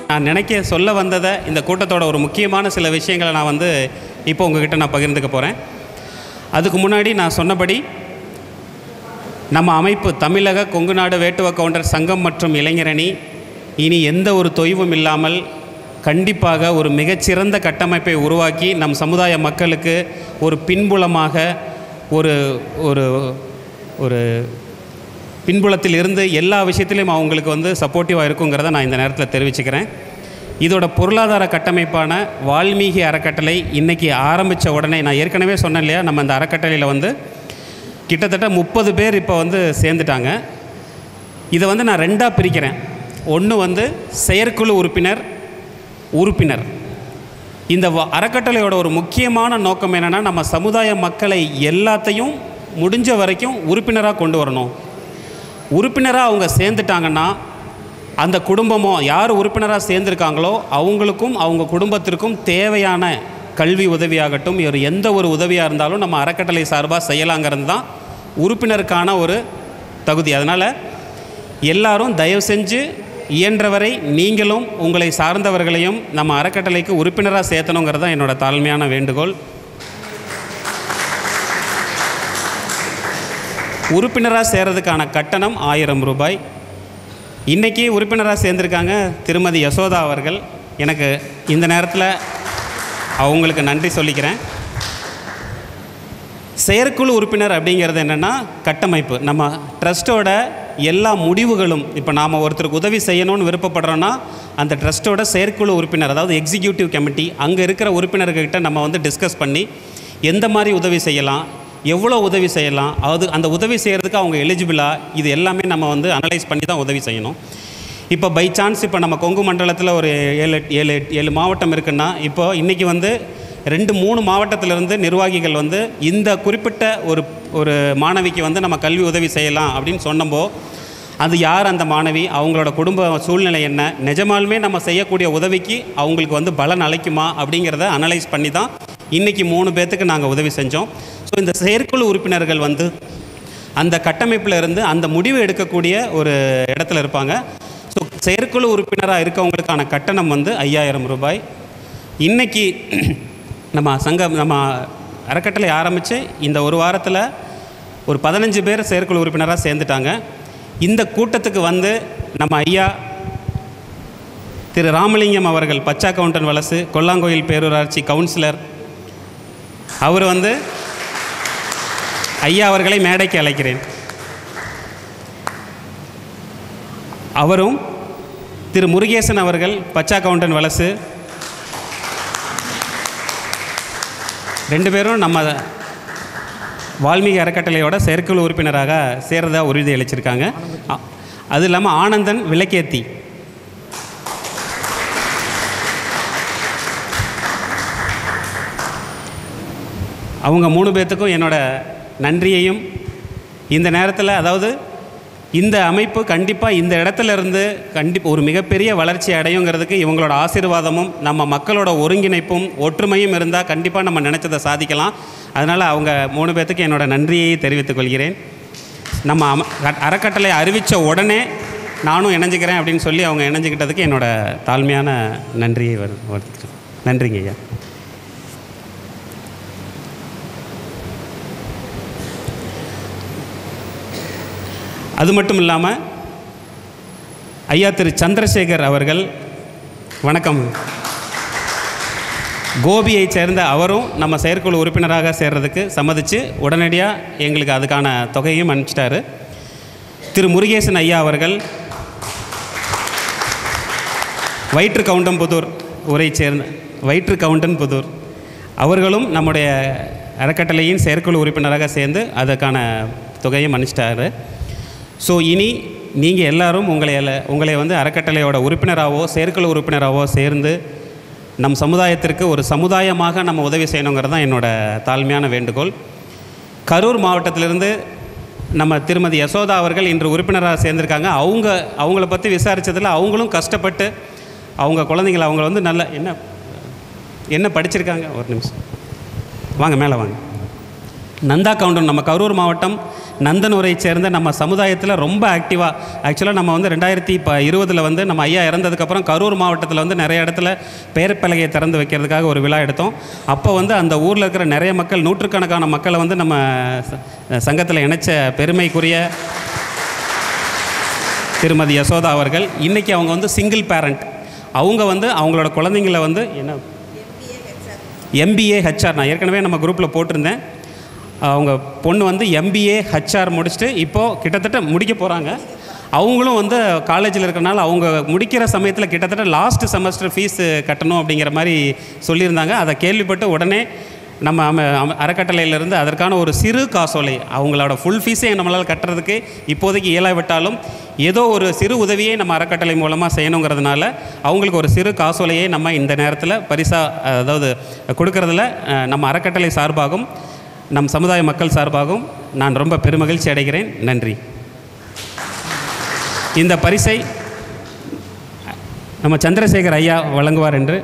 நான் நினைக்க சொல்ல வந்ததை இந்த கூட்டத்தோட ஒரு முக்கியமான சில விஷயங்களை நான் இப்போ உங்ககிட்ட நான் பகிர்ந்துக்க போகிறேன். அதுக்கு முன்னாடி நான் சொன்னபடி நம்ம அமைப்பு தமிழக கொங்குநாடு வேட்டுவ கவுண்டர் சங்கம் மற்றும் இளைஞரணி இனி எந்த ஒரு தொய்வும் இல்லாமல் கண்டிப்பாக ஒரு மிகச்சிறந்த கட்டமைப்பை உருவாக்கி நம் சமுதாய மக்களுக்கு ஒரு பின்புலமாக ஒரு ஒரு ஒரு பின்புலத்தில் இருந்து எல்லா விஷயத்திலையும் அவங்களுக்கு சப்போர்ட்டிவாக இருக்குங்கிறத நான் இந்த நேரத்தில் தெரிவிச்சுக்கிறேன். இதோட பொருளாதார கட்டமைப்பான வால்மீகி அறக்கட்டளை இன்றைக்கி ஆரம்பித்த உடனே நான் ஏற்கனவே சொன்னேன் இல்லையா, நம்ம அந்த அறக்கட்டளையில் கிட்டத்தட்ட 30 பேர் இப்போ சேர்ந்துட்டாங்க. இதை நான் 2ஆக பிரிக்கிறேன். ஒன்று செயற்குழு உறுப்பினர். இந்த அறக்கட்டளையோட ஒரு முக்கியமான நோக்கம் என்னென்னா, நம்ம சமுதாய மக்களை எல்லாத்தையும் முடிஞ்ச வரைக்கும் உறுப்பினராக கொண்டு வரணும். உறுப்பினராக அவங்க சேர்ந்துட்டாங்கன்னா அந்த குடும்பமோ யார் உறுப்பினராக சேர்ந்துருக்காங்களோ அவங்களுக்கும் அவங்க குடும்பத்திற்கும் தேவையான கல்வி உதவியாகட்டும் எந்த ஒரு உதவியாக இருந்தாலும் நம்ம அறக்கட்டளை சார்பாக செய்யலாங்கிறது தான் உறுப்பினருக்கான ஒரு தகுதி. அதனால் எல்லாரும் தயவு செஞ்சு இயன்றவரை நீங்களும் உங்களை சார்ந்தவர்களையும் நம்ம அறக்கட்டளைக்கு உறுப்பினராக சேர்த்தணுங்கிறது தான் என்னோடய தாழ்மையான வேண்டுகோள். உறுப்பினராக சேர்றதுக்கான கட்டணம் 1000 ரூபாய். இன்றைக்கி உறுப்பினராக சேர்ந்துருக்காங்க திருமதி யசோதா அவர்கள். எனக்கு இந்த நேரத்தில் அவங்களுக்கு நன்றி சொல்லிக்கிறேன். செயற்குழு உறுப்பினர் அப்படிங்கிறது என்னென்னா கட்டமைப்பு. நம்ம ட்ரஸ்ட்டோட எல்லா முடிவுகளும் இப்போ நாம் ஒருத்தருக்கு உதவி செய்யணும்னு விருப்பப்படுறோன்னா அந்த ட்ரஸ்ட்டோட செயற்குழு உறுப்பினர், அதாவது எக்ஸிக்யூட்டிவ் கமிட்டி, அங்கே இருக்கிற உறுப்பினர்கிட்ட நம்ம டிஸ்கஸ் பண்ணி எந்த மாதிரி உதவி செய்யலாம், எவ்வளோ உதவி செய்யலாம், அந்த உதவி செய்கிறதுக்கு அவங்க எலிஜிபிளா, இது எல்லாமே நம்ம அனலைஸ் பண்ணி தான் உதவி செய்யணும். இப்போ பை சான்ஸ் இப்போ நம்ம கொங்கு மண்டலத்தில் ஒரு 7 மாவட்டம் இருக்குன்னா, இப்போ இன்றைக்கி 2-3 மாவட்டத்திலிருந்து நிர்வாகிகள் இந்த குறிப்பிட்ட ஒரு மாணவிக்கு நம்ம கல்வி உதவி செய்யலாம் அப்படின்னு சொன்னப்போ அது யார் அந்த மாணவி, அவங்களோட குடும்ப சூழ்நிலை என்ன, நிஜமாலுமே நம்ம செய்யக்கூடிய உதவிக்கு அவங்களுக்கு பலன் அளிக்குமா அப்படிங்கிறத அனலைஸ் பண்ணி தான் இன்றைக்கி 3 பேர்த்துக்கு நாங்கள் உதவி செஞ்சோம். ஸோ இந்த செயற்குழு உறுப்பினர்கள் அந்த கட்டமைப்பில் இருந்து அந்த முடிவு எடுக்கக்கூடிய ஒரு இடத்துல இருப்பாங்க. ஸோ செயற்குழு உறுப்பினராக இருக்கவங்களுக்கான கட்டணம் 5000 ரூபாய். இன்றைக்கி நம்ம அறக்கட்டளை ஆரம்பித்து இந்த ஒரு வாரத்தில் ஒரு 15 பேர் செயற்குழு உறுப்பினராக சேர்ந்துட்டாங்க. இந்த கூட்டத்துக்கு நம்ம ஐயா திரு ராமலிங்கம் அவர்கள் பச்சா கவுண்டன் வலசு கொல்லாங்கோயில் பேரூராட்சி கவுன்சிலர், அவர் ஐயா அவர்களை மேடைக்கு அழைக்கிறேன். அவரும் திரு முருகேசன் அவர்கள் பச்சா கவுண்டன் வலசு, 2 பேரும் நம்ம வால்மீகி அறக்கட்டளையோட செயற்குழு உறுப்பினராக சேர்றதா உறுதி அளிச்சிருக்காங்க. அது இல்லாமல் ஆனந்தன் விளக்கேத்தி, அவங்க 3 பேர்த்துக்கும் என்னோடய நன்றியையும் இந்த நேரத்தில், அதாவது இந்த அமைப்பு கண்டிப்பாக இந்த இடத்துல இருந்து ஒரு மிகப்பெரிய வளர்ச்சி அடையுங்கிறதுக்கு இவங்களோட ஆசீர்வாதமும் நம்ம மக்களோட ஒருங்கிணைப்பும் ஒற்றுமையும் இருந்தால் கண்டிப்பாக நம்ம நினச்சதை சாதிக்கலாம். அதனால் அவங்க 3 பேர்த்துக்கு என்னோடய நன்றியை தெரிவித்துக் கொள்கிறேன். நம்ம அறக்கட்டளை அறிவித்த உடனே நானும் இணைஞ்சிக்கிறேன் அப்படின்னு சொல்லி அவங்க இணைஞ்சிக்கிட்டதுக்கு என்னோடய தாழ்மையான நன்றியை வருகிறேன். நன்றிங்க ஐயா. அது மட்டும் இல்லாமல் ஐயா திரு சந்திரசேகர் அவர்கள், வணக்கம், கோபியை சேர்ந்த அவரும் நம்ம செயற்குழு உறுப்பினராக சேர்றதுக்கு சம்மதித்து உடனடியாக எங்களுக்கு அதுக்கான தொகையும் அனுப்பிச்சிட்டாரு. திரு முருகேசன் ஐயா அவர்கள் வயிற்றுக்கவுண்டன்புதூர் ஊரை சேர்ந்த வயிற்றுக்கவுண்டன்புதூர் அவர்களும் நம்முடைய அறக்கட்டளையின் செயற்குழு உறுப்பினராக சேர்ந்து அதுக்கான தொகையும் அனுப்பிச்சிட்டாரு. ஸோ இனி நீங்கள் எல்லோரும் உங்களை அறக்கட்டளையோட உறுப்பினராகவோ செயற்குழு உறுப்பினராகவோ சேர்ந்து நம் சமுதாயத்திற்கு ஒரு சமுதாயமாக நம்ம உதவி செய்யணுங்கிறது தான் என்னோடய தாழ்மையான வேண்டுகோள். கரூர் மாவட்டத்திலிருந்து நம்ம திருமதி யசோதா அவர்கள் இன்று உறுப்பினராக சேர்ந்திருக்காங்க. அவங்கள பற்றி விசாரித்ததில் அவங்களும் கஷ்டப்பட்டு அவங்க குழந்தைங்களை அவங்க நல்ல என்ன படிச்சிருக்காங்க. ஒரு நிமிஷம் வாங்க, மேலே வாங்க. நந்தா கவுண்டன், நம்ம கரூர் மாவட்டம் நந்தனூரை சேர்ந்த நம்ம சமுதாயத்தில் ரொம்ப ஆக்டிவாக, ஆக்சுவலாக நம்ம வந்து 2020 வந்து நம்ம ஐயா இறந்ததுக்கப்புறம் கரூர் மாவட்டத்தில் வந்து நிறைய இடத்துல பெயர் பலகையை திறந்து வைக்கிறதுக்காக ஒரு விழா எடுத்தோம். அப்போ வந்து அந்த ஊரில் இருக்கிற நிறைய மக்கள், நூற்றுக்கணக்கான மக்களை வந்து நம்ம சங்கத்தில் இணைச்ச பெருமைக்குரிய திருமதி யசோதா அவர்கள். இன்றைக்கி அவங்க வந்து சிங்கிள் பேரண்ட். அவங்க வந்து அவங்களோட குழந்தைங்கள வந்து என்ன MBA HR, நான் ஏற்கனவே நம்ம குரூப்பில் போட்டிருந்தேன். அவங்க பொண்ணு வந்து MBA HR முடிச்சுட்டு இப்போது கிட்டத்தட்ட முடிக்க போகிறாங்க. அவங்களும் வந்து காலேஜில் இருக்கிறனால அவங்க முடிக்கிற சமயத்தில் கிட்டத்தட்ட லாஸ்ட் செமஸ்டர் ஃபீஸு கட்டணும் அப்படிங்கிற மாதிரி சொல்லியிருந்தாங்க. அதை கேள்விப்பட்டு உடனே நம்ம அறக்கட்டளையிலேருந்து அதற்கான ஒரு சிறு காசோலை, அவங்களோட ஃபுல் ஃபீஸே நம்மளால் கட்டுறதுக்கு இப்போதைக்கு இயலாவிட்டாலும் ஏதோ ஒரு சிறு உதவியை நம்ம அறக்கட்டளை மூலமாக செய்யணுங்கிறதுனால அவங்களுக்கு ஒரு சிறு காசோலையை நம்ம இந்த நேரத்தில் பரிசாக அதாவது கொடுக்கறதுல நம்ம அறக்கட்டளை சார்பாகவும் நம் சமுதாய மக்கள் சார்பாகவும் நான் ரொம்ப பெருமகிழ்ச்சி அடைகிறேன். நன்றி. இந்த பரிசை நம்ம சந்திரசேகர் ஐயா வழங்குவார் என்று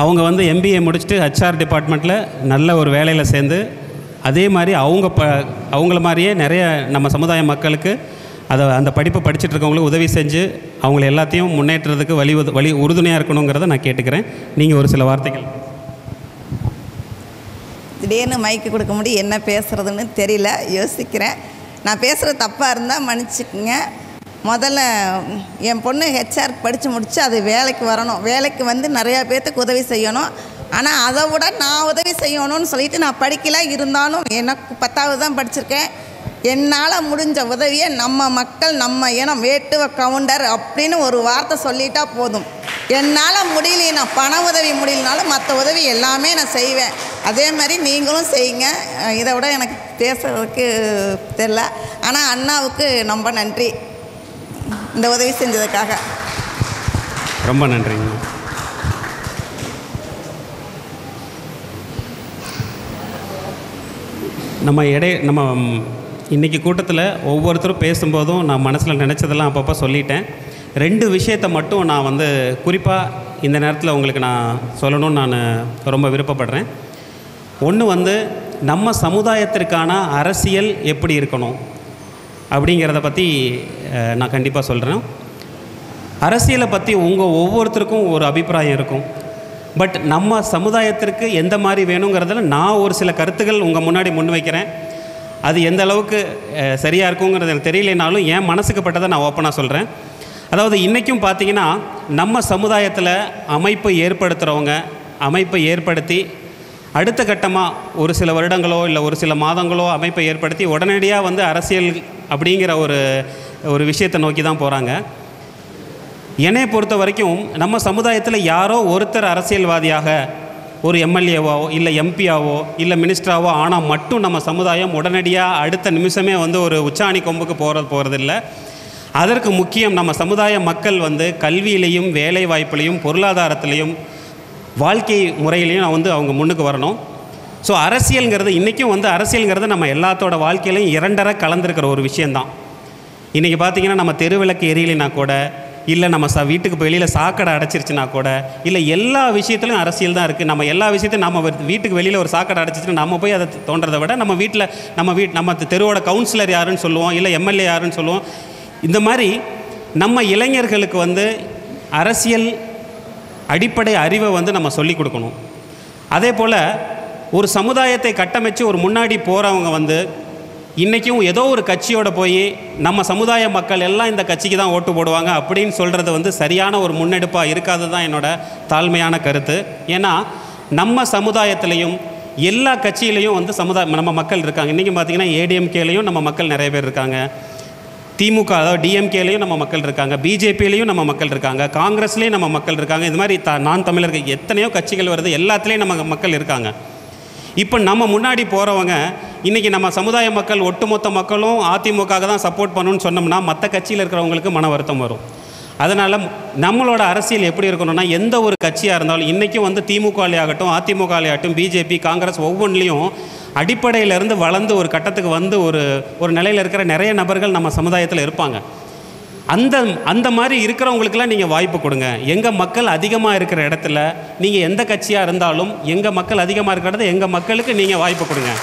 அவங்க வந்து MBA முடிச்சுட்டு HR டிபார்ட்மெண்ட்டில் நல்ல ஒரு வேலையில் சேர்ந்து அதே மாதிரி அவங்கள மாதிரியே நிறைய நம்ம சமுதாய மக்களுக்கு அந்த படிப்பை படிச்சுட்டு இருக்கவங்களுக்கு உதவி செஞ்சு அவங்கள எல்லாத்தையும் முன்னேற்றத்துக்கு வழி உறுதுணையாக இருக்கணுங்கிறத நான் கேட்டுக்கிறேன். நீங்கள் ஒரு சில வார்த்தைகள். திடீர்னு மைக்கு கொடுக்க முடியும், என்ன பேசுகிறதுன்னு தெரியல, யோசிக்கிறேன். நான் பேசுகிறது தப்பாக இருந்தால் மன்னிச்சுக்குங்க. முதல்ல என் பொண்ணு HR படித்து முடித்து அது வேலைக்கு வரணும், வேலைக்கு வந்து நிறையா பேர்த்துக்கு உதவி செய்யணும். ஆனால் அதை விட நான் உதவி செய்யணும்னு சொல்லிட்டு நான் படிக்கல, இருந்தாலும் எனக்கு 10வது தான் படிச்சிருக்கேன். என்னால் முடிஞ்ச உதவியை நம்ம மக்கள், நம்ம இனம், வேட்டுவ கவுண்டர் அப்படின்னு ஒரு வார்த்தை சொல்லிட்டா போதும். என்னால் முடியல, பண உதவி முடியலனாலும் மற்ற உதவி எல்லாமே நான் செய்வேன். அதே மாதிரி நீங்களும் செய்யுங்க. இதை விட எனக்கு பேசுறதுக்கு தெரில. ஆனால் அண்ணாவுக்கு ரொம்ப நன்றி இந்த உதவி செஞ்சதுக்காக. ரொம்ப நன்றிங்க. நம்ம இன்றைக்கி கூட்டத்தில் ஒவ்வொருத்தரும் பேசும்போதும் நான் மனசில் நினச்சதெல்லாம் அப்பப்போ சொல்லிட்டேன். 2 விஷயத்தை மட்டும் நான் வந்து குறிப்பாக இந்த நேரத்தில் உங்களுக்கு நான் சொல்லணும்னு நான் ரொம்ப விருப்பப்படுறேன். ஒன்று வந்து நம்ம சமுதாயத்திற்கான அரசியல் எப்படி இருக்கணும் அப்படிங்கிறத பற்றி நான் கண்டிப்பாக சொல்கிறேன். அரசியலை பற்றி ஒவ்வொருத்தருக்கும் ஒரு அபிப்பிராயம் இருக்கும். பட் நம்ம சமுதாயத்திற்கு எந்த மாதிரி வேணுங்கிறதுல நான் ஒரு சில கருத்துக்கள் உங்கள் முன்னாடி முன்வைக்கிறேன். அது எந்த அளவுக்கு சரியாக இருக்குங்கிறது எனக்கு தெரியலைனாலும் என் மனசுக்கு பட்டதை நான் ஓப்பனாக சொல்கிறேன். அதாவது இன்றைக்கும் பார்த்திங்கன்னா நம்ம சமுதாயத்தில் அமைப்பை ஏற்படுத்துகிறவங்க அமைப்பை ஏற்படுத்தி அடுத்த கட்டமாக ஒரு சில வருடங்களோ இல்லை ஒரு சில மாதங்களோ அமைப்பை ஏற்படுத்தி உடனடியாக வந்து அரசியல் அப்படிங்கிற ஒரு விஷயத்தை நோக்கி தான் போகிறாங்க. என்னை பொறுத்த வரைக்கும் நம்ம சமுதாயத்தில் யாரோ ஒருத்தர் அரசியல்வாதியாக ஒரு MLAவோ இல்லை MPயாவோ இல்லை மினிஸ்டராவோ ஆனால் மட்டும் நம்ம சமுதாயம் உடனடியாக அடுத்த நிமிஷமே வந்து ஒரு உச்சாணி கொம்புக்கு போகிறதில்ல. அதற்கு முக்கியம் நம்ம சமுதாய மக்கள் வந்து கல்வியிலையும் வேலை வாய்ப்புலையும் பொருளாதாரத்திலையும் வாழ்க்கை முறையிலையும் வந்து அவங்க முன்னுக்கு வரணும். ஸோ அரசியலுங்கிறது இன்றைக்கும் வந்து அரசியலுங்கிறது நம்ம எல்லாத்தோட வாழ்க்கையிலையும் 2 கலந்துருக்கிற ஒரு விஷயந்தான். இன்றைக்கி பார்த்திங்கன்னா நம்ம தெருவிளக்கு எரியலைனா கூட, இல்லை நம்ம வீட்டுக்கு வெளியில் சாக்கடை அடைச்சிருச்சுனா கூட, இல்லை எல்லா விஷயத்துலையும் அரசியல் தான் இருக்குது. நம்ம எல்லா விஷயத்தையும் நம்ம வீட்டுக்கு வெளியில் ஒரு சாக்கடை அடைச்சிச்சுன்னா நம்ம போய் அதை தோன்றதை விட நம்ம வீட்டில் நம்ம தெருவோட கவுன்சிலர் யாருன்னு சொல்லுவோம், இல்லை MLA யாருன்னு சொல்லுவோம். இந்த மாதிரி நம்ம இளைஞர்களுக்கு வந்து அரசியல் அடிப்படை அறிவை வந்து நம்ம சொல்லிக் கொடுக்கணும். அதே போல் ஒரு சமுதாயத்தை கட்டமைச்சு ஒரு முன்னாடி போகிறவங்க வந்து இன்றைக்கும் ஏதோ ஒரு கட்சியோட போய் நம்ம சமுதாய மக்கள் எல்லாம் இந்த கட்சிக்கு தான் ஓட்டு போடுவாங்க அப்படின்னு சொல்கிறது வந்து சரியான ஒரு முன்னெடுப்பாக இருக்காது தான் என்னோடய தாழ்மையான கருத்து. ஏன்னா நம்ம சமுதாயத்திலையும் எல்லா கட்சியிலையும் வந்து நம்ம மக்கள் இருக்காங்க. இன்றைக்கி பார்த்திங்கன்னா ADMKலையும் நம்ம மக்கள் நிறைய பேர் இருக்காங்க, திமுக அதாவது DMKலையும் நம்ம மக்கள் இருக்காங்க, BJPலையும் நம்ம மக்கள் இருக்காங்க, காங்கிரஸ்லேயும் நம்ம மக்கள் இருக்காங்க. இது மாதிரி நான் தமிழர்கள் எத்தனையோ கட்சிகள் வருது, எல்லாத்துலேயும் நம்ம மக்கள் இருக்காங்க. இப்போ நம்ம முன்னாடி போகிறவங்க இன்றைக்கி நம்ம சமுதாய மக்கள் ஒட்டுமொத்த மக்களும் அதிமுக தான் சப்போர்ட் பண்ணணும்னு சொன்னோம்னா மற்ற கட்சியில் இருக்கிறவங்களுக்கு மன வருத்தம் வரும். அதனால் நம்மளோட அரசியல் எப்படி இருக்கணும்னா, எந்த ஒரு கட்சியாக இருந்தாலும் இன்றைக்கும் வந்து திமுகலையாகட்டும், அதிமுகலையாகட்டும், பிஜேபி, காங்கிரஸ் ஒவ்வொன்றிலையும் அடிப்படையிலேருந்து வளர்ந்து ஒரு கட்டத்துக்கு வந்து ஒரு நிலையில் இருக்கிற நிறைய நபர்கள் நம்ம சமுதாயத்தில் இருப்பாங்க. அந்த மாதிரி இருக்கிறவங்களுக்கெல்லாம் நீங்கள் வாய்ப்பு கொடுங்க. எங்கள் மக்கள் அதிகமாக இருக்கிற இடத்துல நீங்கள் எந்த கட்சியாக இருந்தாலும் எங்கள் மக்கள் அதிகமாக இருக்கிற இடத்துல எங்கள் மக்களுக்கு நீங்கள் வாய்ப்பு கொடுங்க.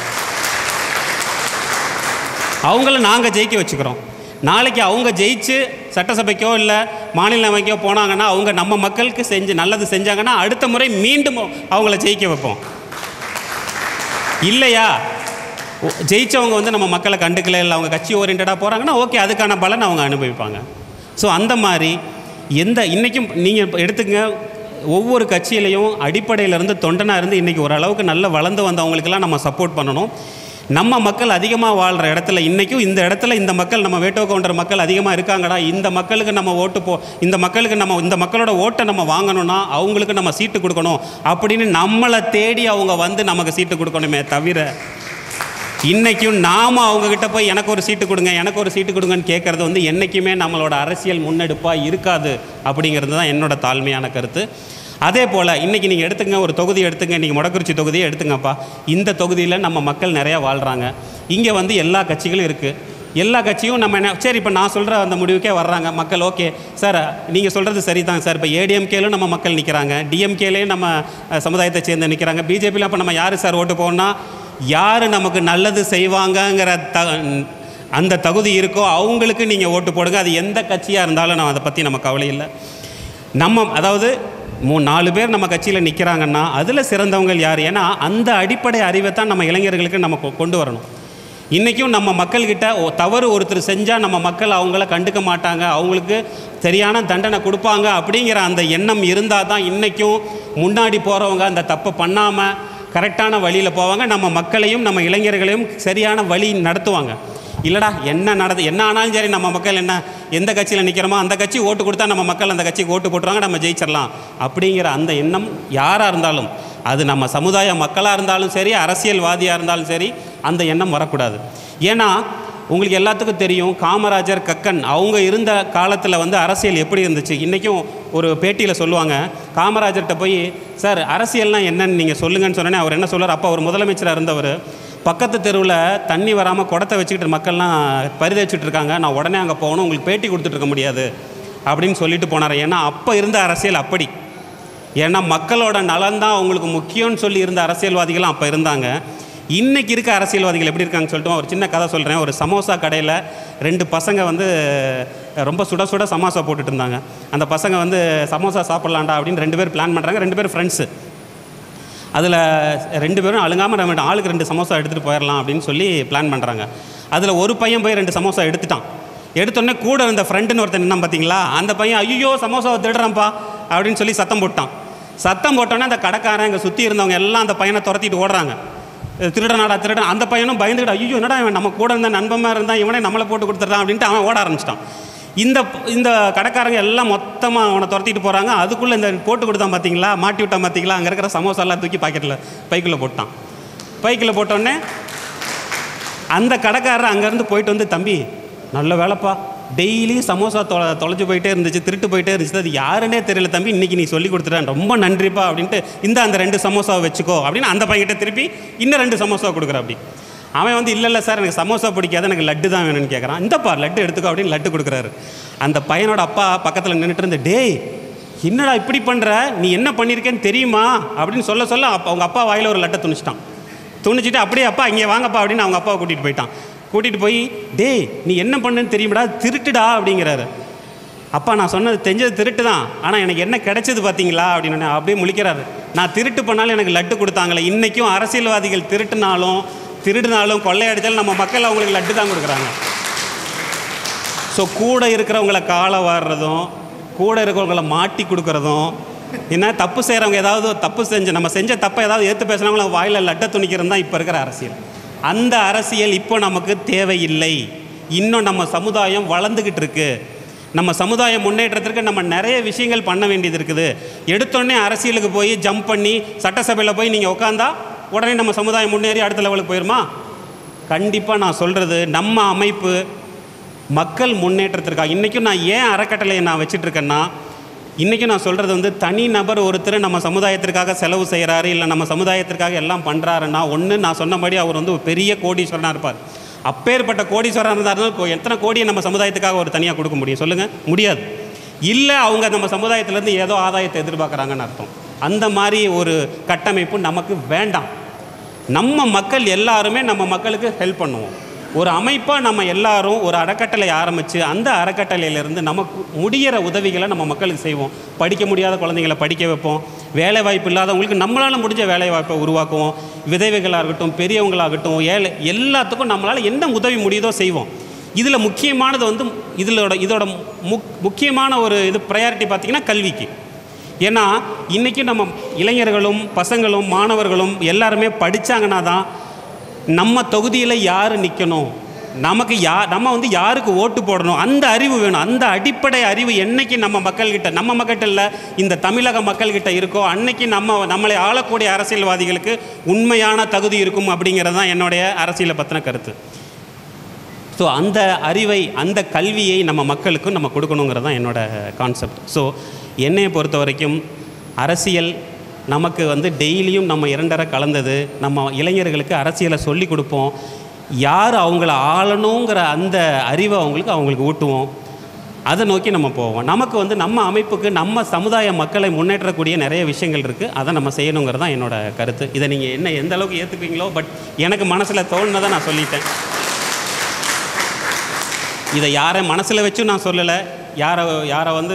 அவங்கள நாங்கள் ஜெயிக்க வச்சுக்கிறோம். நாளைக்கு அவங்க ஜெயிச்சு சட்டசபைக்கோ இல்லை மாநிலமைக்கோ போனாங்கன்னா அவங்க நம்ம மக்களுக்கு நல்லது செஞ்சாங்கன்னா அடுத்த முறை மீண்டும் அவங்கள ஜெயிக்க வைப்போம். இல்லையா, ஜெயித்தவங்க வந்து நம்ம மக்களை கண்டுக்கல, இல்லை அவங்க கட்சி ஓரியன்டாக போகிறாங்கன்னா ஓகே, அதுக்கான பலன் அவங்க அனுபவிப்பாங்க. ஸோ அந்த மாதிரி இன்றைக்கும் நீங்கள் எடுத்துக்கங்க, ஒவ்வொரு கட்சியிலையும் அடிப்படையிலேருந்து தொண்டனாக இருந்து இன்றைக்கி ஓரளவுக்கு நல்ல வளர்ந்து வந்தவங்களுக்கெல்லாம் நம்ம சப்போர்ட் பண்ணணும். நம்ம மக்கள் அதிகமாக வாழ்கிற இடத்துல இன்றைக்கும் இந்த இடத்துல இந்த மக்கள் நம்ம வேட்டோ கவுண்டர் மக்கள் அதிகமாக இருக்காங்கடா, இந்த மக்களுக்கு நம்ம இந்த மக்களோட ஓட்டை நம்ம வாங்கணும்னா அவங்களுக்கு நம்ம சீட்டு கொடுக்கணும் அப்படின்னு நம்மளை தேடி அவங்க வந்து நமக்கு சீட்டு கொடுக்கணுமே தவிர, இன்றைக்கும் நாம் அவங்கக்கிட்ட போய் எனக்கு ஒரு சீட்டு கொடுங்கன்னு கேட்குறது வந்து என்றைக்குமே நம்மளோட அரசியல் முன்னெடுப்பாக இருக்காது அப்படிங்கிறது தான் என்னோட தாழ்மையான கருத்து. அதே போல் இன்றைக்கி நீங்கள் எடுத்துங்க, ஒரு தொகுதி எடுத்துங்க, இன்றைக்கி மொடக்குறிச்சி தொகுதியை எடுத்துங்கப்பா. இந்த தொகுதியில் நம்ம மக்கள் நிறையா வாழ்கிறாங்க. இங்கே வந்து எல்லா கட்சிகளும் இருக்குது. எல்லா கட்சியும் நம்ம சரி இப்போ நான் சொல்கிற அந்த முடிவுக்கே வர்றாங்க மக்கள். ஓகே சார், நீங்கள் சொல்கிறது சரி தான் சார். இப்போ ஏடிஎம்கேலும் நம்ம மக்கள் நிற்கிறாங்க, டிஎம்கேலேயும் நம்ம சமுதாயத்தை சேர்ந்து நிற்கிறாங்க, பிஜேபியில் அப்போ நம்ம யார் சார் ஓட்டு போகணும்னா யார் நமக்கு நல்லது செய்வாங்கங்கிற அந்த தகுதி இருக்கோ அவங்களுக்கு நீங்கள் ஓட்டு போடுங்க. அது எந்த கட்சியாக இருந்தாலும் நம்ம அதை பற்றி நம்ம கவலை இல்லை. அதாவது 4 பேர் நம்ம கட்சியில் நிற்கிறாங்கன்னா அதில் சிறந்தவங்க யார்? ஏன்னா அந்த அடிப்படை அறிவை தான் நம்ம இளைஞர்களுக்கு நம்ம கொண்டு வரணும். இன்றைக்கும் நம்ம மக்கள்கிட்ட தவறு ஒருத்தர் செஞ்சால் நம்ம மக்கள் அவங்கள கண்டுக்க மாட்டாங்க, அவங்களுக்கு சரியான தண்டனை கொடுப்பாங்க அப்படிங்கிற அந்த எண்ணம் இருந்தால் தான் இன்றைக்கும் முன்னாடி போகிறவங்க அந்த தப்பை பண்ணாமல் கரெக்டான வழியில் போவாங்க. நம்ம மக்களையும் நம்ம இளைஞர்களையும் சரியான வழி நடத்துவாங்க. இல்லைடா என்ன ஆனாலும் சரி, நம்ம மக்கள் எந்த கட்சியில் நிற்கிறோமோ அந்த கட்சி ஓட்டு கொடுத்தா நம்ம மக்கள் அந்த கட்சிக்கு ஓட்டு போட்டுருவாங்க, நம்ம ஜெயிச்சிடலாம் அப்படிங்கிற அந்த எண்ணம் யாராக இருந்தாலும், அது நம்ம சமுதாய மக்களாக இருந்தாலும் சரி, அரசியல்வாதியாக இருந்தாலும் சரி, அந்த எண்ணம் வரக்கூடாது. ஏன்னா உங்களுக்கு எல்லாத்துக்கும் தெரியும், காமராஜர், கக்கன் அவங்க இருந்த காலத்தில் வந்து அரசியல் எப்படி இருந்துச்சு. இன்றைக்கும் ஒரு பேட்டியில் சொல்லுவாங்க, காமராஜர்கிட்ட போய் சார் அரசியல்னால் என்னன்னு நீங்கள் சொல்லுங்கன்னு சொன்னோன்னே அவர் என்ன சொல்கிறார், அப்போ அவர் முதலமைச்சராக இருந்தவர், பக்கத்து தெருவில் தண்ணி வராமல் குடத்தை வச்சுக்கிட்டு மக்கள்லாம் பரிதவிச்சுட்டு இருக்காங்க, நான் உடனே அங்கே போகணும், உங்களுக்கு பேட்டி கொடுத்துட்ருக்க முடியாது அப்படின்னு சொல்லிட்டு போனார். ஏன்னா அப்போ இருந்த அரசியல் அப்படி. ஏன்னா மக்களோட நலன்தான் அவங்களுக்கு முக்கியம்னு சொல்லி இருந்த அரசியல்வாதிகளும் அப்போ இருந்தாங்க. இன்றைக்கி இருக்க அரசியல்வாதிகள் எப்படி இருக்காங்கன்னு சொல்லிட்டு ஒரு சின்ன கதை சொல்கிறேன். ஒரு சமோசா கடையில் 2 பசங்க வந்து ரொம்ப சுட சுட சமோசா போட்டுட்டு இருந்தாங்க. அந்த பசங்க வந்து சமோசா சாப்பிட்லாண்டா அப்படின்னு 2 பேர் பிளான் பண்ணுறாங்க. 2 பேர் ஃப்ரெண்ட்ஸு. அதில் 2 பேரும் அழுங்காமல் நம்ம ஆளுக்கு 2 சமோசா எடுத்துகிட்டு போயிடலாம் அப்படின்னு சொல்லி பிளான் பண்ணுறாங்க. அதில் ஒரு பையன் போய் 2 சமோசா எடுத்துட்டான். எடுத்தோடனே கூட இருந்த ஃப்ரெண்டுன்னு ஒருத்தன் என்ன பார்த்தீங்களா, அந்த பையன் ஐயோ சமோசாவை திருடுறான்ப்பா அப்படின்னு சொல்லி சத்தம் போட்டான். சத்தம் போட்டோன்னே அந்த கடைக்காரன் இங்கே சுற்றி இருந்தவங்க எல்லாம் அந்த பையனை துரத்திட்டு ஓடுறாங்க. திருடனாடா திருடன். அந்த பையனும் பயந்துக்கிட்டு ஐயோ என்னடா இவன் நம்ம கூட இருந்த நண்பமாக இருந்தால் இவனே நம்மளை போட்டு கொடுத்துட்றான் அப்படின்ட்டு அவன் ஓட ஆரம்பிச்சிட்டான். இந்த கடைக்காரங்க எல்லாம் மொத்தமாக அவனை துரத்திட்டு போகிறாங்க. அதுக்குள்ளே இந்த போட்டு கொடுத்தான் பார்த்தீங்களா, மாட்டி விட்டான் பார்த்தீங்களா, அங்கே இருக்கிற சமோசாலாம் தூக்கி பைக்குள்ளே போட்டான். பைக்கில் போட்டோடனே அந்த கடைக்காரர் அங்கேருந்து போயிட்டு வந்து, தம்பி நல்ல வேலைப்பா, டெய்லி சமோசா தொலைஞ்சு போயிட்டே இருந்துச்சு, திருட்டு போயிட்டே இருந்துச்சு, அது யாருன்னே தெரியல தம்பி, இன்றைக்கி நீ சொல்லி கொடுத்துட்டேன், ரொம்ப நன்றிப்பா அப்படின்ட்டு அந்த 2 சமோசாவை வச்சுக்கோ அப்படின்னு அந்த பையன்கிட்ட திருப்பி இன்னும் 2 சமோசா கொடுக்குற. அப்படி அவன் வந்து இல்லை சார் எனக்கு சமோசா பிடிக்காது, எனக்கு லட்டு தான் வேணும்னு கேட்குறான். இந்தப்பா லட்டு எடுத்துக்கோ அப்படின்னு லட்டு கொடுக்குறாரு. அந்த பையனோட அப்பா பக்கத்தில் நின்றுட்டு இருந்து, டேய் என்னடா இப்படி பண்ணுற, நீ என்ன பண்ணியிருக்கேன்னு தெரியுமா அப்படின்னு சொல்ல அவங்க அப்பா வாயில் ஒரு லட்டை துணிச்சிட்டு அப்படியே அப்பா இங்கே வாங்கப்பா அப்படின்னு அவங்க அப்பாவை கூட்டிகிட்டு போய் டேய் நீ என்ன பண்ணுன்னு தெரியுமாடா, திருட்டுடா அப்படிங்கிறாரு. அப்பா நான் சொன்னது தெரிஞ்சது திருட்டு தான், ஆனால் எனக்கு என்ன கிடைச்சது பார்த்தீங்களா அப்படின்னு அப்படியே முழிக்கிறாரு. நான் திருட்டு பண்ணாலும் எனக்கு லட்டு கொடுத்தாங்களே. இன்றைக்கும் அரசியல்வாதிகள் திருடுனாலும் கொள்ளையடித்தாலும் நம்ம மக்கள் அவங்களுக்கு லட்டு தான் கொடுக்குறாங்க. ஸோ கூட இருக்கிறவங்களை காலை வாடுறதும் கூட இருக்கிறவங்கள மாட்டி கொடுக்குறதும், என்ன தப்பு செய்கிறவங்க ஏதாவது தப்பு நம்ம செஞ்ச தப்பை ஏதாவது ஏற்று பேசுகிறவங்கள வாயில் லட்டை துணிக்கிறது தான் இப்போ இருக்கிற அரசியல். அந்த அரசியல் இப்போ நமக்கு தேவையில்லை. இன்னும் நம்ம சமுதாயம் வளர்ந்துக்கிட்டு இருக்கு. நம்ம சமுதாய முன்னேற்றத்திற்கு நம்ம நிறைய விஷயங்கள் பண்ண வேண்டியது இருக்குது. எடுத்தோடனே அரசியலுக்கு போய் ஜம்ப் பண்ணி சட்டசபையில் போய் நீங்கள் உட்காந்தா உடனே நம்ம சமுதாயம் முன்னேறி அடுத்த லெவலுக்கு போயிடுமா? கண்டிப்பாக நான் சொல்கிறது, நம்ம அமைப்பு மக்கள் முன்னேற்றத்திற்காக. இன்றைக்கும் நான் ஏன் அறக்கட்டளையை நான் வச்சிட்ருக்கேன்னா, இன்றைக்கும் நான் சொல்கிறது வந்து தனி நபர் ஒருத்தர் நம்ம சமுதாயத்திற்காக செலவு செய்கிறாரு, இல்லை நம்ம சமுதாயத்திற்காக எல்லாம் பண்ணுறாருன்னா, ஒன்று நான் சொன்னபடி அவர் வந்து ஒரு பெரிய கோடீஸ்வரனாக இருப்பார். அப்பேற்பட்ட கோடீஸ்வரனாக இருந்தாலும் எத்தனை கோடியை நம்ம சமுதாயத்துக்காக ஒரு தனியாக கொடுக்க முடியும் சொல்லுங்கள்? முடியாது. இல்லை அவங்க நம்ம சமுதாயத்திலேருந்து ஏதோ ஆதாயத்தை எதிர்பார்க்குறாங்கன்னு அர்த்தம். அந்த மாதிரி ஒரு கட்டமைப்பு நமக்கு வேண்டாம். நம்ம மக்கள் எல்லாருமே நம்ம மக்களுக்கு ஹெல்ப் பண்ணுவோம். ஒரு அமைப்பாக நம்ம எல்லாரும் ஒரு அறக்கட்டளை ஆரம்பித்து அந்த அறக்கட்டளையிலேருந்து நமக்கு முடிகிற உதவிகளை நம்ம மக்களுக்கு செய்வோம். படிக்க முடியாத குழந்தைங்களை படிக்க வைப்போம். வேலைவாய்ப்பு இல்லாதவங்களுக்கு நம்மளால் முடிஞ்ச வேலைவாய்ப்பை உருவாக்குவோம். விதவைகளாக இருக்கட்டும், பெரியவங்களாகட்டும், ஏழை, எல்லாத்துக்கும் நம்மளால் என்ன உதவி முடியுதோ செய்வோம். இதில் முக்கியமானது வந்து இதோட முக்கியமான ஒரு ப்ரையாரிட்டி பார்த்திங்கன்னா கல்விக்கு. ஏன்னா இன்றைக்கி நம்ம இளைஞர்களும் பசங்களும் மாணவர்களும் எல்லாருமே படித்தாங்கன்னா தான் நம்ம தொகுதியில் யார் நிற்கணும், நம்ம வந்து யாருக்கு ஓட்டு போடணும் அந்த அறிவு வேணும். அந்த அடிப்படை அறிவு என்றைக்கு நம்ம மக்கள்கிட்ட இல்லை இந்த தமிழக மக்கள்கிட்ட இருக்கோ அன்னைக்கு நம்மளை ஆளக்கூடிய அரசியல்வாதிகளுக்கு உண்மையான தகுதி இருக்கும் அப்படிங்கிறது தான் என்னுடைய அரசியலை பற்றின கருத்து. ஸோ அந்த அறிவை அந்த கல்வியை நம்ம மக்களுக்கு நம்ம கொடுக்கணுங்கிறது தான் என்னோடய கான்செப்ட். ஸோ என்னையை பொறுத்த வரைக்கும் அரசியல் நமக்கு வந்து டெய்லியும் நம்ம இரண்டரை கலந்தது. நம்ம இளைஞர்களுக்கு அரசியலை சொல்லி கொடுப்போம். யார் அவங்கள ஆளணுங்கிற அந்த அறிவை அவங்களுக்கு ஊட்டுவோம். அதை நோக்கி நம்ம போவோம். நமக்கு வந்து நம்ம அமைப்புக்கு நம்ம சமுதாய மக்களை முன்னேற்றக்கூடிய நிறைய விஷயங்கள் இருக்குது. அதை நம்ம செய்யணுங்கிறது தான் என்னோடய கருத்து. இதை நீங்கள் எந்த அளவுக்கு ஏற்றுக்குவீங்களோ, பட் எனக்கு மனசில் தோணுனதை நான் சொல்லிட்டேன். இதை யாரை மனசில் வச்சும் நான் சொல்லலை, யாரை வந்து